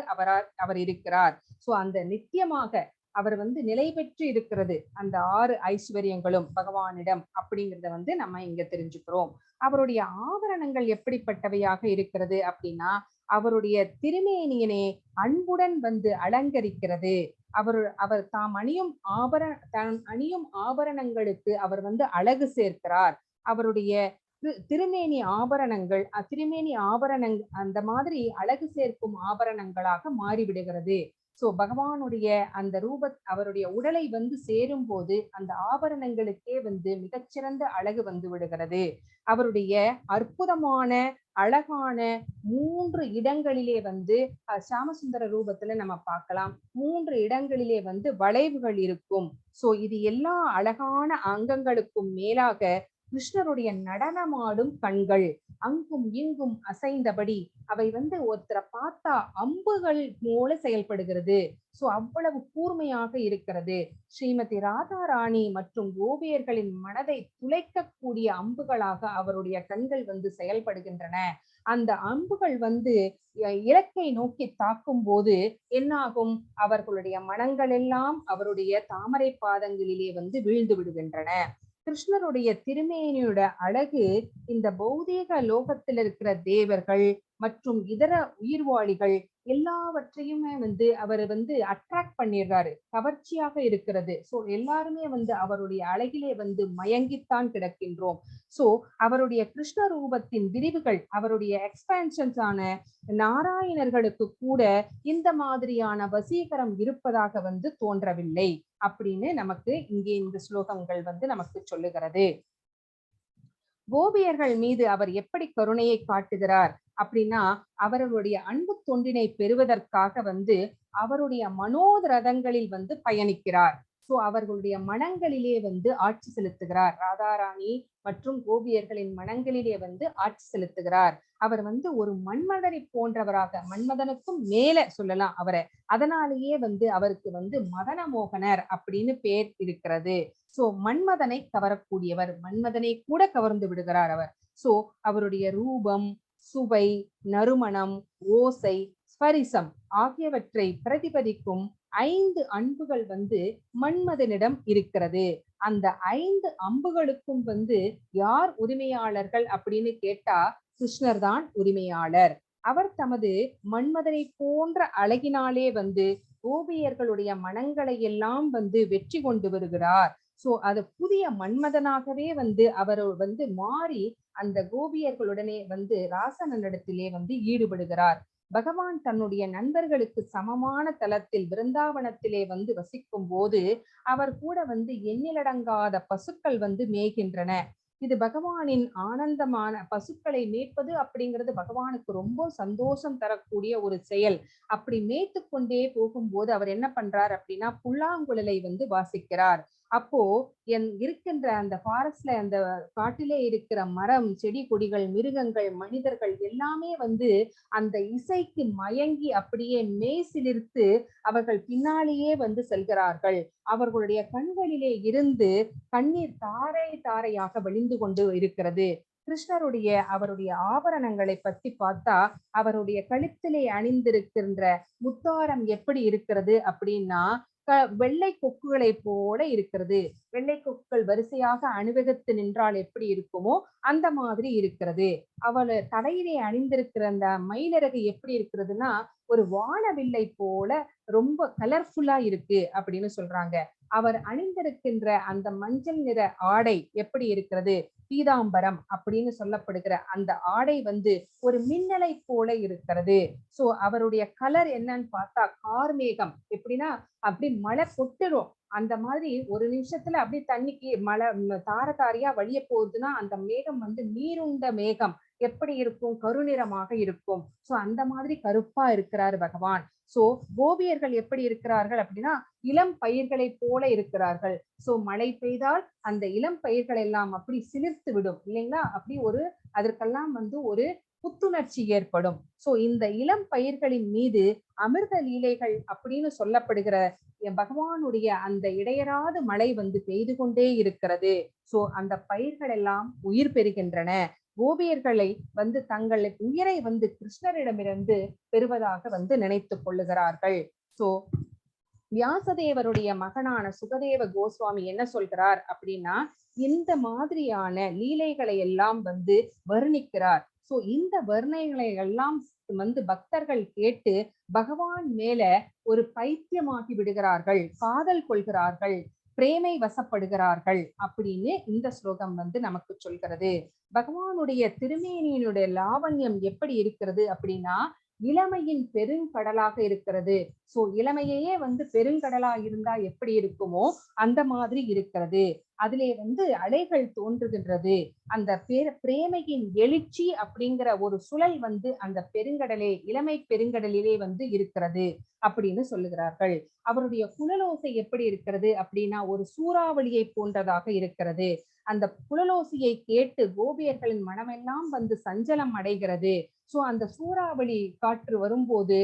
அவர் இருக்கிறார். சோ அந்த நித்தியமாக அவர் வந்து நிலை பெற்று இருக்கிறது அந்த 6 ஐஸ்வர்யங்களும் பகவானிடம் அப்படிங்கிறத வந்து நம்ம இங்க தெரிஞ்சுக்கிறோம். அவருடைய ஆபரணங்கள் எப்படிப்பட்டவையாக இருக்கிறது அப்படின்னா, அவருடைய திருமேனியினை அன்புடன் வந்து அலங்கரிக்கிறது. அவர் தாம் அணியும் ஆபரணங்களுக்கு அவர் வந்து அழகு சேர்க்கிறார். அவருடைய திருமேனி ஆபரணங்கள் அந்த மாதிரி அழகு சேர்க்கும் ஆபரணங்களாக மாறிவிடுகிறது. சோ பகவானுடைய அந்த அவருடைய உடலை வந்து சேரும் போது அந்த ஆபரணங்களுக்கே வந்து மிகச்சிறந்த அழகு வந்து விடுகிறது. அவருடைய அற்புதமான அழகான 3 இடங்களிலே வந்து சாமசுந்தர ரூபத்துல நம்ம பார்க்கலாம். 3 இடங்களிலே வந்து வளைவுகள் இருக்கும். சோ இது எல்லா அழகான அங்கங்களுக்கும் மேலாக கிருஷ்ணருடைய நடனமாடும் கண்கள் அங்கும் இங்கும் அசைந்தபடி அவை வந்து ஒருத்தரை பார்த்தா அம்புகள் போல செயல்படுகிறது. சோ அவ்வளவு கூர்மையாக இருக்கிறது. ஸ்ரீமதி ராதா ராணி மற்றும் கோபியர்களின் மனதை துளைக்கக்கூடிய அம்புகளாக அவருடைய கண்கள் வந்து செயல்படுகின்றன. அந்த அம்புகள் வந்து இலக்கை நோக்கி தாக்கும் போது என்னாகும்? அவர்களுடைய மனங்கள் எல்லாம் அவருடைய தாமரை பாதங்களிலே வந்து வீழ்ந்து விடுகின்றன. கிருஷ்ணருடைய திருமேனியோட அழகு இந்த பௌதீக லோகத்தில் இருக்கிற தேவர்கள் மற்றும் இதர உயிர்வாளிகள் எல்லாவற்றையுமே வந்து அவர் வந்து அட்ராக்ட் பண்ணிடுறாரு. கவர்ச்சியாக இருக்கிறது. சோ எல்லாருமே வந்து அவருடைய அழகிலே வந்து மயங்கித்தான் கிடக்கின்றோம். சோ அவருடைய கிருஷ்ண ரூபத்தின் விரிவுகள், அவருடைய எக்ஸ்பான்ஷன்ஸ் ஆன நாராயணர்களுக்கு கூட இந்த மாதிரியான வசீகரம் இருப்பதாக வந்து தோன்றவில்லை அப்படின்னு நமக்கு இங்கே இந்த ஸ்லோகங்கள் வந்து நமக்கு சொல்லுகிறது. கோபியர்கள் மீது அவர் எப்படி கருணையை காட்டுகிறார் அப்படின்னா, அவர்களுடைய அன்பு தொண்டினை பெறுவதற்காக வந்து அவருடைய மனோரதங்களில் வந்து பயணிக்கிறார். சோ அவர்களுடைய மனங்களிலே வந்து ஆட்சி செலுத்துகிறார். ராதாராணி மற்றும் கோபியர்களின் மனங்களிலே வந்து ஆட்சி செலுத்துகிறார். அவர் வந்து ஒரு மன்மதனை போன்றவராக, மன்மதனுக்கும் மேல சொல்லலாம் அவரை. அதனாலேயே வந்து அவருக்கு வந்து மதன மோகனர் அப்படின்னு பேர் இருக்கிறது. சோ மன்மதனை கவரக்கூடியவர், மன்மதனை கூட கவர்ந்து விடுகிறார் அவர். சோ அவருடைய ரூபம், சுவை, நறுமணம், ஓசை, ஸ்பரிசம் ஆகியவற்றை பிரதிபலிக்கும் 5 அன்புகள் வந்து மன்மதனிடம் இருக்கிறது. அந்த 5 அம்புகளுக்கும் வந்து யார் உரிமையாளர்கள் அப்படின்னு கேட்டா கிருஷ்ணர் தான் உரிமையாளர். அவர் தமது மன்மதனை போன்ற அழகினாலே வந்து கோபியர்களுடைய மனங்களை எல்லாம் வந்து வெற்றி கொண்டு வருகிறார். சோ அது புதிய மன்மதனாகவே வந்து அவர் வந்து மாறி அந்த கோபியர்களுடனே வந்து ராசனிடத்திலே வந்து ஈடுபடுகிறார். பகவான் தன்னுடைய நண்பர்களுக்கு சமமான தலத்தில் பிருந்தாவனத்திலே வந்து வசிக்கும் போது அவர் கூட வந்து எண்ணிலடங்காத பசுக்கள் வந்து மேய்கின்றன. இது பகவானின் ஆனந்தமான பசுக்களை மேய்ப்பது அப்படிங்கிறது பகவானுக்கு ரொம்ப சந்தோஷம் தரக்கூடிய ஒரு செயல். அப்படி மேய்த்து கொண்டே போகும்போது அவர் என்ன பண்றார் அப்படின்னா புல்லாங்குழலை வந்து வாசிக்கிறார். அப்போ இருக்கின்ற அந்த ஃபாரஸ்ட்ல, அந்த காட்டிலே இருக்கிற மரம், செடி கொடிகள், மிருகங்கள், மனிதர்கள் எல்லாமே வந்து அந்த இசைக்கு மயங்கி அப்படியே மேசிலிர்த்து அவர்கள் பின்னாலேயே வந்து செல்கிறார்கள். அவர்களுடைய கண்களிலே இருந்து கண்ணீர் தாரை தாரையாக வழிந்து கொண்டு இருக்கிறது. கிருஷ்ணருடைய அவருடைய ஆபரணங்களை பற்றி பார்த்தா அவருடைய கழுத்திலே அணிந்திருக்கின்ற முத்தாரம் எப்படி இருக்கிறது அப்படின்னா வெள்ளை கொக்குகளை போல இருக்கிறது. வெள்ளை கொக்குகள் வரிசையாக அணிவகுத்து நின்றால் எப்படி இருக்குமோ அந்த மாதிரி இருக்கிறது. அவள் தலையிலே அணிந்திருக்கிற அந்த மயிலிறகு எப்படி இருக்கிறதுனா ஒரு வானவில்லை போல ரொம்ப கலர்ஃபுல்லா இருக்கு அப்படின்னு சொல்றாங்க. அவர் அணிந்திருக்கின்ற அந்த மஞ்சள் நிற ஆடை எப்படி இருக்கிறது? பீதாம்பரம் அப்படின்னு சொல்லப்படுகிற அந்த ஆடை வந்து ஒரு மின்னலை போல இருக்கிறது. சோ அவருடைய கலர் என்னன்னு பார்த்தா கார்மேகம். எப்படின்னா அப்படி மழை கொட்டுரும் அந்த மாதிரி ஒரு நிமிஷத்துல அப்படி தண்ணிக்கு மழை தார தாரியா வழிய போகுதுன்னா அந்த மேகம் வந்து நீருண்ட மேகம் எப்படி இருக்கும்? கருநிறமாக இருக்கும். சோ அந்த மாதிரி கருப்பா இருக்கிறாரு பகவான். சோ கோபியர்கள் எப்படி இருக்கிறார்கள் அப்படின்னா இளம் பயிர்களை போல இருக்கிறார்கள். சோ மழை பெய்தால் அந்த இளம் பயிர்கள் எல்லாம் அப்படி சிலிர்த்து விடும் இல்லைங்களா? அப்படி ஒரு அதற்கெல்லாம் வந்து ஒரு புத்துணர்ச்சி ஏற்படும். சோ இந்த இளம் பயிர்களின் மீது அமிர்த லீலைகள் அப்படின்னு சொல்லப்படுகிற பகவானுடைய அந்த இடையராது மழை வந்து பெய்து கொண்டே இருக்கிறது. சோ அந்த பயிர்கள் எல்லாம் உயிர் பெறுகின்றன. கோபியர்களை வந்து தங்கள் உயிரை வந்து கிருஷ்ணரிடமிருந்து பெறுவதாக வந்து நினைத்து கொள்ளுகிறார்கள். சோ வியாசதேவருடைய மகனான சுகதேவ கோஸ்வாமி என்ன சொல்கிறார் அப்படின்னா, இந்த மாதிரியான லீலைகளை எல்லாம் வந்து வர்ணிக்கிறார். சோ இந்த வர்ணனைகளை எல்லாம் வந்து பக்தர்கள் கேட்டு பகவான் மேல ஒரு பைத்தியமாகி விடுகிறார்கள், காதல் கொள்கிறார்கள், பிரேமை வசப்படுகிறார்கள் அப்படின்னு இந்த ஸ்லோகம் வந்து நமக்கு சொல்கிறது. பகவானுடைய திருமேனியினுடைய லாவண்யம் எப்படி இருக்கிறது அப்படின்னா, இளமையின் பெருங்கடலாக இருக்கிறது. சோ இளமையே வந்து பெருங்கடலா இருந்தா எப்படி இருக்குமோ அந்த மாதிரி இருக்கிறது. அதிலே வந்து அலைகள் தோன்றுகின்றது. அந்த பிரேமையின் எழுச்சி அப்படிங்கிற ஒரு சுழல் வந்து அந்த பெருங்கடலே, இளமை பெருங்கடலிலே வந்து இருக்கிறது அப்படின்னு சொல்லுகிறார்கள். அவருடைய குழலோசை எப்படி இருக்கிறது அப்படின்னா, ஒரு சூறாவளியை போன்றதாக இருக்கிறது. அந்த குழலோசையை கேட்டு கோபியர்களின் மனமெல்லாம் வந்து சஞ்சலம் அடைகிறது. சோ அந்த சூறாவளி காற்று வரும்போது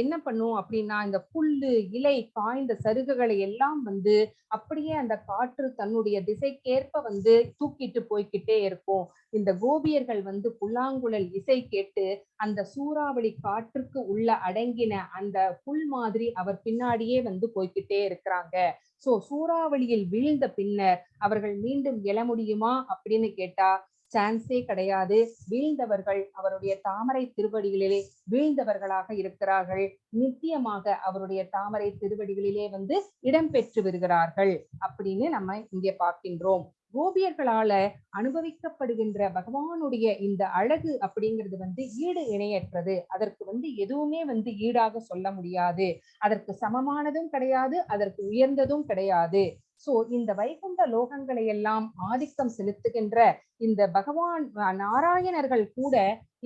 என்ன பண்ணும் அப்படின்னா, இந்த புல்லு இலை காய்ந்த சருகுகளை எல்லாம் வந்து அப்படியே அந்த காற்று தன்னுடைய திசைக்கேற்ப வந்து தூக்கிட்டு போய்கிட்டே இருக்கும். இந்த கோபியர்கள் வந்து புல்லாங்குழல் இசை கேட்டு அந்த சூறாவளி காற்றுக்கு உள்ள அடங்கின அந்த புல் மாதிரி அவர் பின்னாடியே வந்து போய்கிட்டே இருக்கிறாங்க. சோ சூறாவளியில் வீழ்ந்த பின்னர் அவர்கள் மீண்டும் எழ முடியுமா அப்படின்னு கேட்டா சான்ஸே கிடையாது. வீழ்ந்தவர்கள் அவருடைய தாமரை திருவடிகளிலே வீழ்ந்தவர்களாக இருக்கிறார்கள். நித்தியமாக அவருடைய தாமரை திருவடிகளிலே வந்து இடம்பெற்று வருகிறார்கள் அப்படின்னு நம்ம இங்கே பார்க்கின்றோம். கோபியர்களால அனுபவிக்கப்படுகின்ற பகவானுடைய இந்த அழகு அப்படிங்கிறது வந்து ஈடு இணையற்றது. அதற்கு வந்து எதுவுமே வந்து ஈடாக சொல்ல முடியாது. அதற்கு சமமானதும் கிடையாது, அதற்கு உயர்ந்ததும் கிடையாது. சோ இந்த வைகுண்ட லோகங்களை எல்லாம் ஆதிக்கம் செலுத்துகின்ற இந்த பகவான் நாராயணர்கள் கூட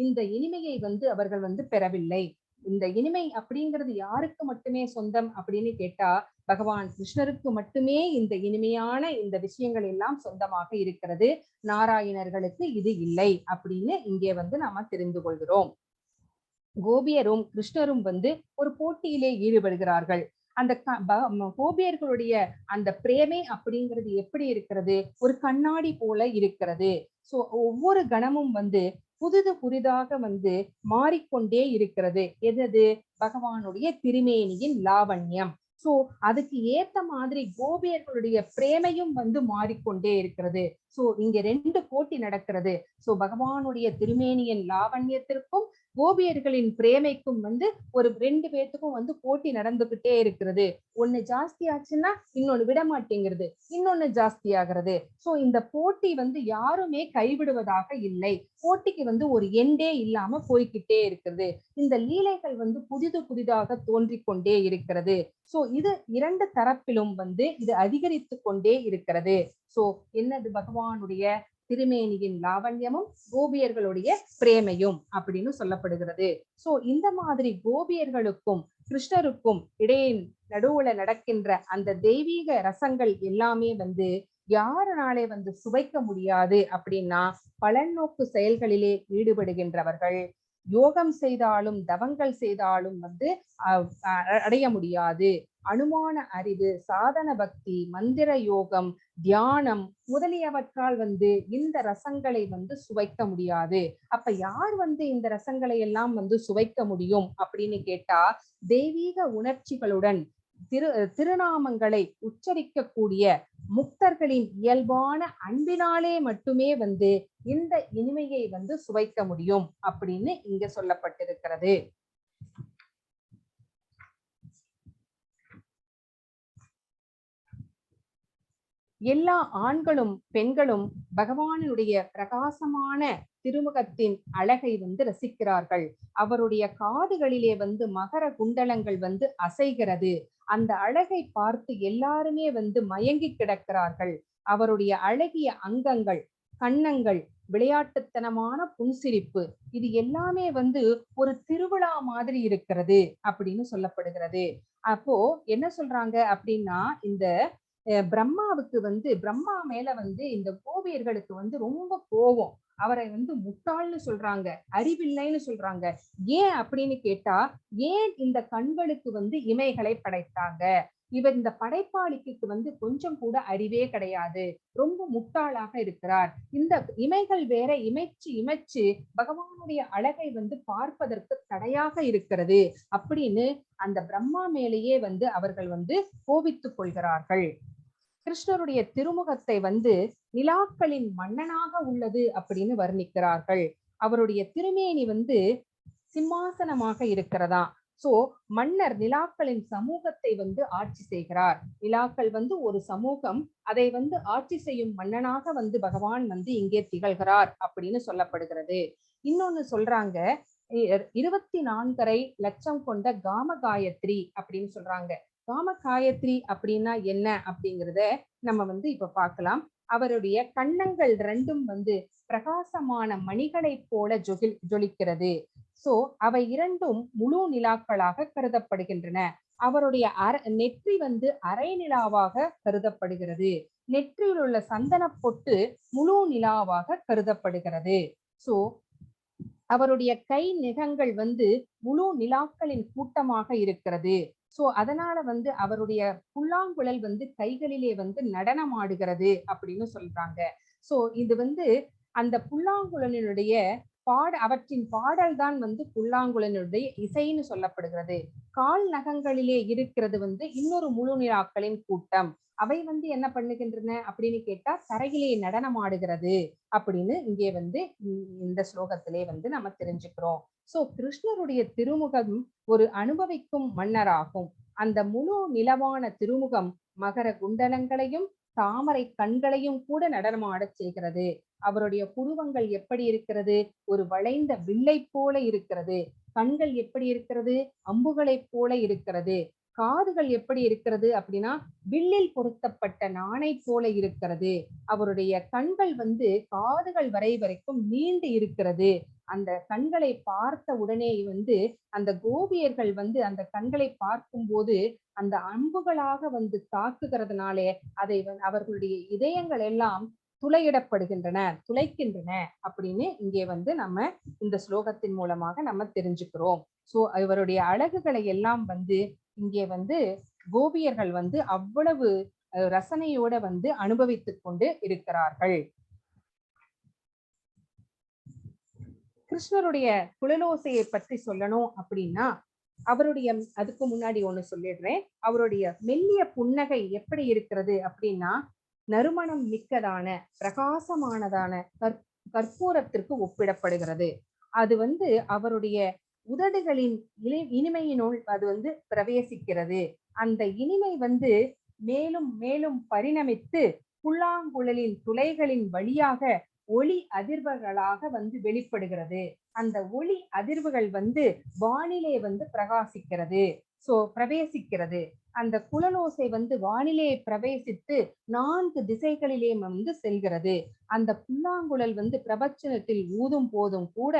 இந்த இனிமையை வந்து அவர்கள் வந்து பெறவில்லை. இந்த இனிமை அப்படிங்கிறது யாருக்கு மட்டுமே சொந்தம் அப்படின்னு கேட்டா, பகவான் கிருஷ்ணருக்கு மட்டுமே இந்த இனிமையான இந்த விஷயங்கள் எல்லாம் சொந்தமாக இருக்கிறது. நாராயணர்களுக்கு இது இல்லை அப்படின்னு இங்கே வந்து நாம தெரிந்து கொள்கிறோம். கோபியரும் கிருஷ்ணரும் வந்து ஒரு போட்டியிலே ஈடுபடுகிறார்கள். அந்த கோபியர்களுடைய அந்த பிரேமை அப்படிங்கிறது எப்படி இருக்கிறது, ஒரு கண்ணாடி போல இருக்கிறது. சோ ஒவ்வொரு கணமும் வந்து புதிதாக வந்து மாறிக்கொண்டே இருக்கிறது. எது? பகவானுடைய திருமேனியின் லாவண்யம். சோ அதுக்கு ஏத்த மாதிரி கோபியர்களுடைய பிரேமையும் வந்து மாறிக்கொண்டே இருக்கிறது. சோ இங்க ரெண்டு போட்டி நடக்கிறது. சோ பகவானுடைய திருமேனியின் லாவண்யத்திற்கும் கோபியர்களின் பிரேமைக்கும் வந்து ஒரு ரெண்டு பேர்த்துக்கும் வந்து போட்டி நடந்துகிட்டே இருக்கிறது. ஒண்ணு ஜாஸ்தி ஆச்சுன்னா இன்னொன்னு விட மாட்டேங்கிறது, இன்னொன்னு ஜாஸ்தி ஆகிறது. சோ இந்த போட்டி வந்து யாருமே கைவிடுவதாக இல்லை. போட்டிக்கு வந்து ஒரு எண்டே இல்லாம போய்கிட்டே இருக்கிறது. இந்த லீலைகள் வந்து புதிதாக தோன்றிக் கொண்டே இருக்கிறது. சோ இது இரண்டு தரப்பிலும் வந்து இது அதிகரித்து கொண்டே இருக்கிறது. சோ என்னது? பகவானுடைய திருமேனியின் லாவண்யமும் கோபியர்களுடைய பிரேமையும் அப்படின்னு சொல்லப்படுகிறது. சோ இந்த மாதிரி கோபியர்களுக்கும் கிருஷ்ணருக்கும் இடையே நடுவுல நடக்கின்ற அந்த தெய்வீக ரசங்கள் எல்லாமே வந்து யாருனாலே வந்து சுவைக்க முடியாது அப்படின்னா, பலநோக்கு செயல்களிலே ஈடுபடுகின்றவர்கள், யோகம் செய்தாலும் தவங்கள் செய்தாலும் வந்து அடைய முடியாது. அனுமான அறிவு, சாதன பக்தி, மந்திர யோகம், தியானம் முதலியவற்றால் வந்து இந்த ரசங்களை வந்து சுவைக்க முடியாது. அப்ப யார் வந்து இந்த ரசங்களை எல்லாம் வந்து சுவைக்க முடியும் அப்படின்னு கேட்டா, தெய்வீக உணர்ச்சிகளுடன் திருநாமங்களை உச்சரிக்கக்கூடிய முக்தர்களின் இயல்பான அன்பினாலே மட்டுமே வந்து இந்த இனிமையை வந்து சுவைக்க முடியும் அப்படின்னு இங்க சொல்லப்பட்டிருக்கிறது. எல்லா ஆண்களும் பெண்களும் பகவானுடைய பிரகாசமான திருமுகத்தின் அழகை வந்து ரசிக்கிறார்கள். அவருடைய காதுகளிலே வந்து மகர குண்டலங்கள் வந்து அசைகிறது. அந்த அழகை பார்த்து எல்லாருமே வந்து மயங்கி கிடக்கிறார்கள். அவருடைய அழகிய அங்கங்கள், கன்னங்கள், விளையாட்டுத்தனமான புன்சிரிப்பு, இது எல்லாமே வந்து ஒரு திருவிழா மாதிரி இருக்கிறது அப்படின்னு சொல்லப்படுகிறது. அப்போ என்ன சொல்றாங்க அப்படின்னா, இந்த பிரம்மாவுக்கு வந்து பிரம்மா மேல வந்து இந்த கோபியர்களுக்கு வந்து ரொம்ப கோபம். அவரை வந்து முட்டாள்னு சொல்றாங்க, அறிவில்லைன்னு சொல்றாங்க. ஏன் அப்படின்னு கேட்டா, ஏன் இந்த கண்களுக்கு வந்து இமைகளை படைத்தாங்க, இவர் இந்த படைப்பாளிக்கு வந்து கொஞ்சம் கூட அறிவே கிடையாது, ரொம்ப முட்டாளாக இருக்கிறார். இந்த இமைகள் வேற இமைச்சு இமைச்சு பகவானுடைய அழகை வந்து பார்ப்பதற்கு தடையாக இருக்கிறது அப்படின்னு அந்த பிரம்மா மேலேயே வந்து அவர்கள் வந்து கோபித்துக் கொள்கிறார்கள். கிருஷ்ணருடைய திருமுகத்தை வந்து நிலாக்களின் மன்னனாக உள்ளது அப்படின்னு வர்ணிக்கிறார்கள். அவருடைய திருமேனி வந்து சிம்மாசனமாக இருக்கிறதா. சோ மன்னர் நிலாக்களின் சமூகத்தை வந்து ஆட்சி செய்கிறார். நிலாக்கள் வந்து ஒரு சமூகம், அதை வந்து ஆட்சி செய்யும் மன்னனாக வந்து பகவான் வந்து இங்கே திகழ்கிறார் அப்படின்னு சொல்லப்படுகிறது. இன்னொன்னு சொல்றாங்க, 24 லட்சம் கொண்ட காம காயத்ரி அப்படின்னு சொல்றாங்க. காம காயத்ரி அப்படின்னா என்ன அப்படிங்கிறத நம்ம வந்து இப்ப பார்க்கலாம். அவருடைய கன்னங்கள் ரெண்டும் வந்து பிரகாசமான மணிகளைப் போல ஜொலிக்கிறது. சோ அவை இரண்டும் முழு நிலாக்களாக கருதப்படுகின்றன. அவருடைய நெற்றி வந்து அரை நிலாவாக கருதப்படுகிறது. நெற்றியில் உள்ள சந்தன பொட்டு முழு நிலாவாக கருதப்படுகிறது. சோ அவருடைய கை நகங்கள் வந்து முழு நிலாக்களின் கூட்டமாக இருக்கிறது. சோ அதனால வந்து அவருடைய புல்லாங்குழல் வந்து கைகளிலே வந்து நடனம் ஆடுகிறது அப்படின்னு சொல்றாங்க. சோ இது வந்து அந்த புல்லாங்குழலினுடைய அவற்றின் பாடல் தான் வந்து புல்லாங்குழலினுடைய இசைன்னு சொல்லப்படுகிறது. கால் நகங்களிலே இருக்கிறது வந்து இன்னொரு முழு நிலாக்களின் கூட்டம். அவை வந்து என்ன பண்ணுகின்றன அப்படின்னு கேட்டா தரையிலே நடனம் ஆடுகிறது அப்படின்னு இங்கே வந்து இந்த ஸ்லோகத்திலே வந்து நம்ம தெரிஞ்சுக்கிறோம். சோ கிருஷ்ணருடைய திருமுகம் ஒரு அனுபவிக்கும் மன்னராகும். அந்த முழு நிலவான திருமுகம் மகர குண்டலங்களையும் தாமரை கண்களையும் கூட நடனமாடச் செய்கிறது. அவருடைய புருவங்கள் எப்படி இருக்கிறது? ஒரு வளைந்த வில்லை போல இருக்கிறது. கண்கள் எப்படி இருக்கிறது? அம்புகளைப் போல இருக்கிறது. காதுகள் எப்படி இருக்கிறது அப்படின்னா வில்லில் பொருத்தப்பட்ட நாணை போல இருக்கிறது. அவருடைய கண்கள் வந்து காதுகள் வரைக்கும் நீண்டு இருக்கிறது. அந்த கண்களை பார்த்த உடனே வந்து அந்த கோபியர்கள் வந்து அந்த கண்களை பார்க்கும் போது அந்த அம்புகளாக வந்து தாக்குகிறதுனாலே அதை அவர்களுடைய இதயங்கள் எல்லாம் துளைக்கின்றன அப்படின்னு இங்கே வந்து நம்ம இந்த ஸ்லோகத்தின் மூலமாக நம்ம தெரிஞ்சுக்கிறோம். சோ இவருடைய அழகுகளை எல்லாம் வந்து இங்கே வந்து கோபியர்கள் வந்து அவ்வளவு ரசனையோட வந்து அனுபவித்துக் கொண்டு இருக்கிறார்கள். கிருஷ்ணருடைய குழலோசையை பற்றி சொல்லணும் அப்படின்னா அவருடைய அதுக்கு முன்னாடி ஒண்ணு சொல்லிடுறேன். அவருடைய மெல்லிய புன்னகை எப்படி இருக்கிறது அப்படின்னா நறுமணம் மிக்கதான பிரகாசமானதான கற்பூரத்திற்கு ஒப்பிடப்படுகிறது. அது வந்து அவருடைய உதடுகளின் இனிமையினுள் அது வந்து பிரவேசிக்கிறது. அந்த இனிமை வந்து மேலும் மேலும் பரிணமித்து புல்லாங்குழலின் துளைகளின் வழியாக ஒளி அதிர்வுகளாக வந்து வெளிப்படுகிறது. அந்த ஒளி அதிர்வுகள் வந்து வானிலே வந்து பிரவேசிக்கிறது. அந்த குழலோசை வந்து வானிலே பிரவேசித்து 4 திசைகளிலே வந்து செல்கிறது. அந்த புல்லாங்குழல் வந்து பிரபஞ்சத்தில் ஊதும் போதும் கூட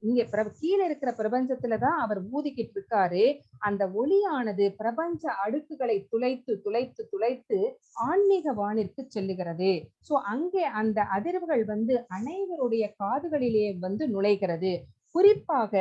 இங்க கீழே இருக்கிற பிரபஞ்சத்துலதான் அவர் ஊதிக்கிட்டு இருக்காரு. அந்த ஒளியானது பிரபஞ்ச அடுக்குகளை துளைத்து ஆன்மீக வானிற்கு செல்லுகிறது. சோ அங்கே அந்த அதிர்வுகள் வந்து அனைவருடைய காதுகளிலே வந்து நுழைகிறது. குறிப்பாக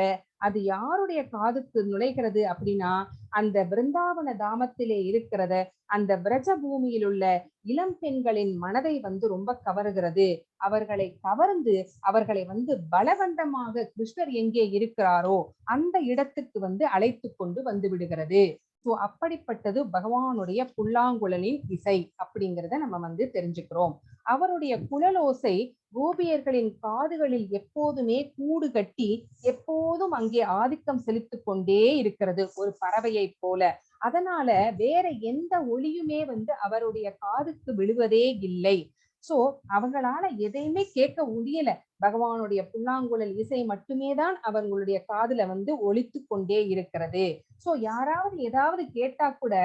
அது யாருடைய காதுக்கு நுழைகிறது அப்படின்னா அந்த பிருந்தாவன தாமத்திலே இருக்கிறத அந்த பிரஜ பூமியில் உள்ள இளம் பெண்களின் மனதை வந்து ரொம்ப கவருகிறது. அவர்களை கவர்ந்து அவர்களை வந்து பலவந்தமாக கிருஷ்ணர் எங்கே இருக்கிறாரோ அந்த இடத்துக்கு வந்து அழைத்து கொண்டு வந்து விடுகிறது. சோ அப்படிப்பட்டது பகவானுடைய புல்லாங்குழலின் இசை அப்படிங்கிறத நம்ம வந்து தெரிஞ்சுக்கிறோம். அவருடைய குழலோசை கோபியர்களின் காதுகளில் எப்போதுமே கூடு கட்டி எப்போதும் அங்கே ஆதிக்கம் செலுத்திக் கொண்டே இருக்கிறது, ஒரு பறவையை போல. அதனால வேற எந்த ஒளியுமே வந்து அவருடைய காதுக்கு விழுவதே இல்லை. சோ அவங்களால எதையுமே கேட்க முடியல. பகவானுடைய புல்லாங்குழல் இசை மட்டுமே தான் அவங்களுடைய காதுல வந்து ஒலித்து கொண்டே இருக்கிறது. சோ யாராவது ஏதாவது கேட்டா கூட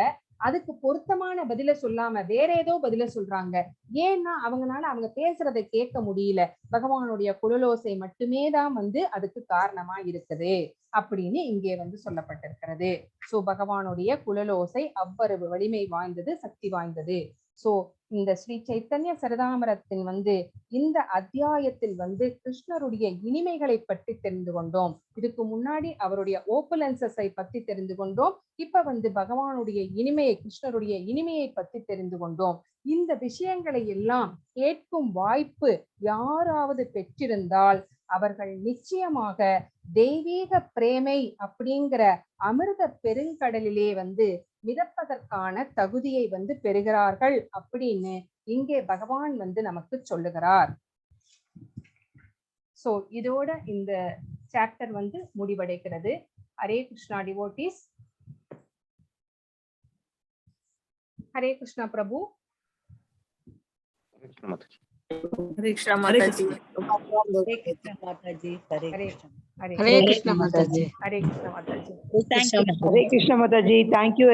அதுக்கு பொருத்தமான பதில சொல்லாம வேற ஏதோ பதில சொல்றாங்க. ஏன்னா அவங்களால அவங்க பேசுறதை கேட்க முடியல. பகவானுடைய குழலோசை மட்டுமே தான் வந்து அதுக்கு காரணமா இருக்குது அப்படின்னு இங்கே வந்து சொல்லப்பட்டிருக்கிறது. சோ பகவானுடைய குழலோசை அவ்வளவு வலிமை வாய்ந்தது, சக்தி வாய்ந்தது. சோ இந்த ஸ்ரீ சைத்தன்ய சரிதாமிரத்தின் இந்த அத்தியாயத்தில் கிருஷ்ணருடைய இனிமைகளை பற்றி தெரிந்து கொண்டோம். இதுக்கு முன்னாடி அவருடைய ஓப்புலன்சஸை பற்றி தெரிந்து கொண்டோம். இப்ப பகவானுடைய இனிமையை, கிருஷ்ணருடைய இனிமையை பற்றி தெரிந்து கொண்டோம். இந்த விஷயங்களை எல்லாம் கேட்கும் வாய்ப்பு யாராவது பெற்றிருந்தால் அவர்கள் நிச்சயமாக தெய்வீக பிரேமை அப்படிங்கிற அமிர்த பெருங்கடலிலே மிதப்பதற்கான தகுதியை பெறுகிறார்கள் அப்படின்னு இங்கே பகவான் நமக்கு சொல்லுகிறார். சோ இதோட இந்த சாப்டர் முடிவடைகிறது. ஹரே கிருஷ்ணா டிவோட்டீஸ். ஹரே கிருஷ்ணா பிரபு. हरे कृष्णा माताजी, हरे कृष्णा माताजी, हरे कृष्णा हरे कृष्णा माताजी, हरे कृष्णा माताजी. हरे कृष्णा माताजी, थैंक यू.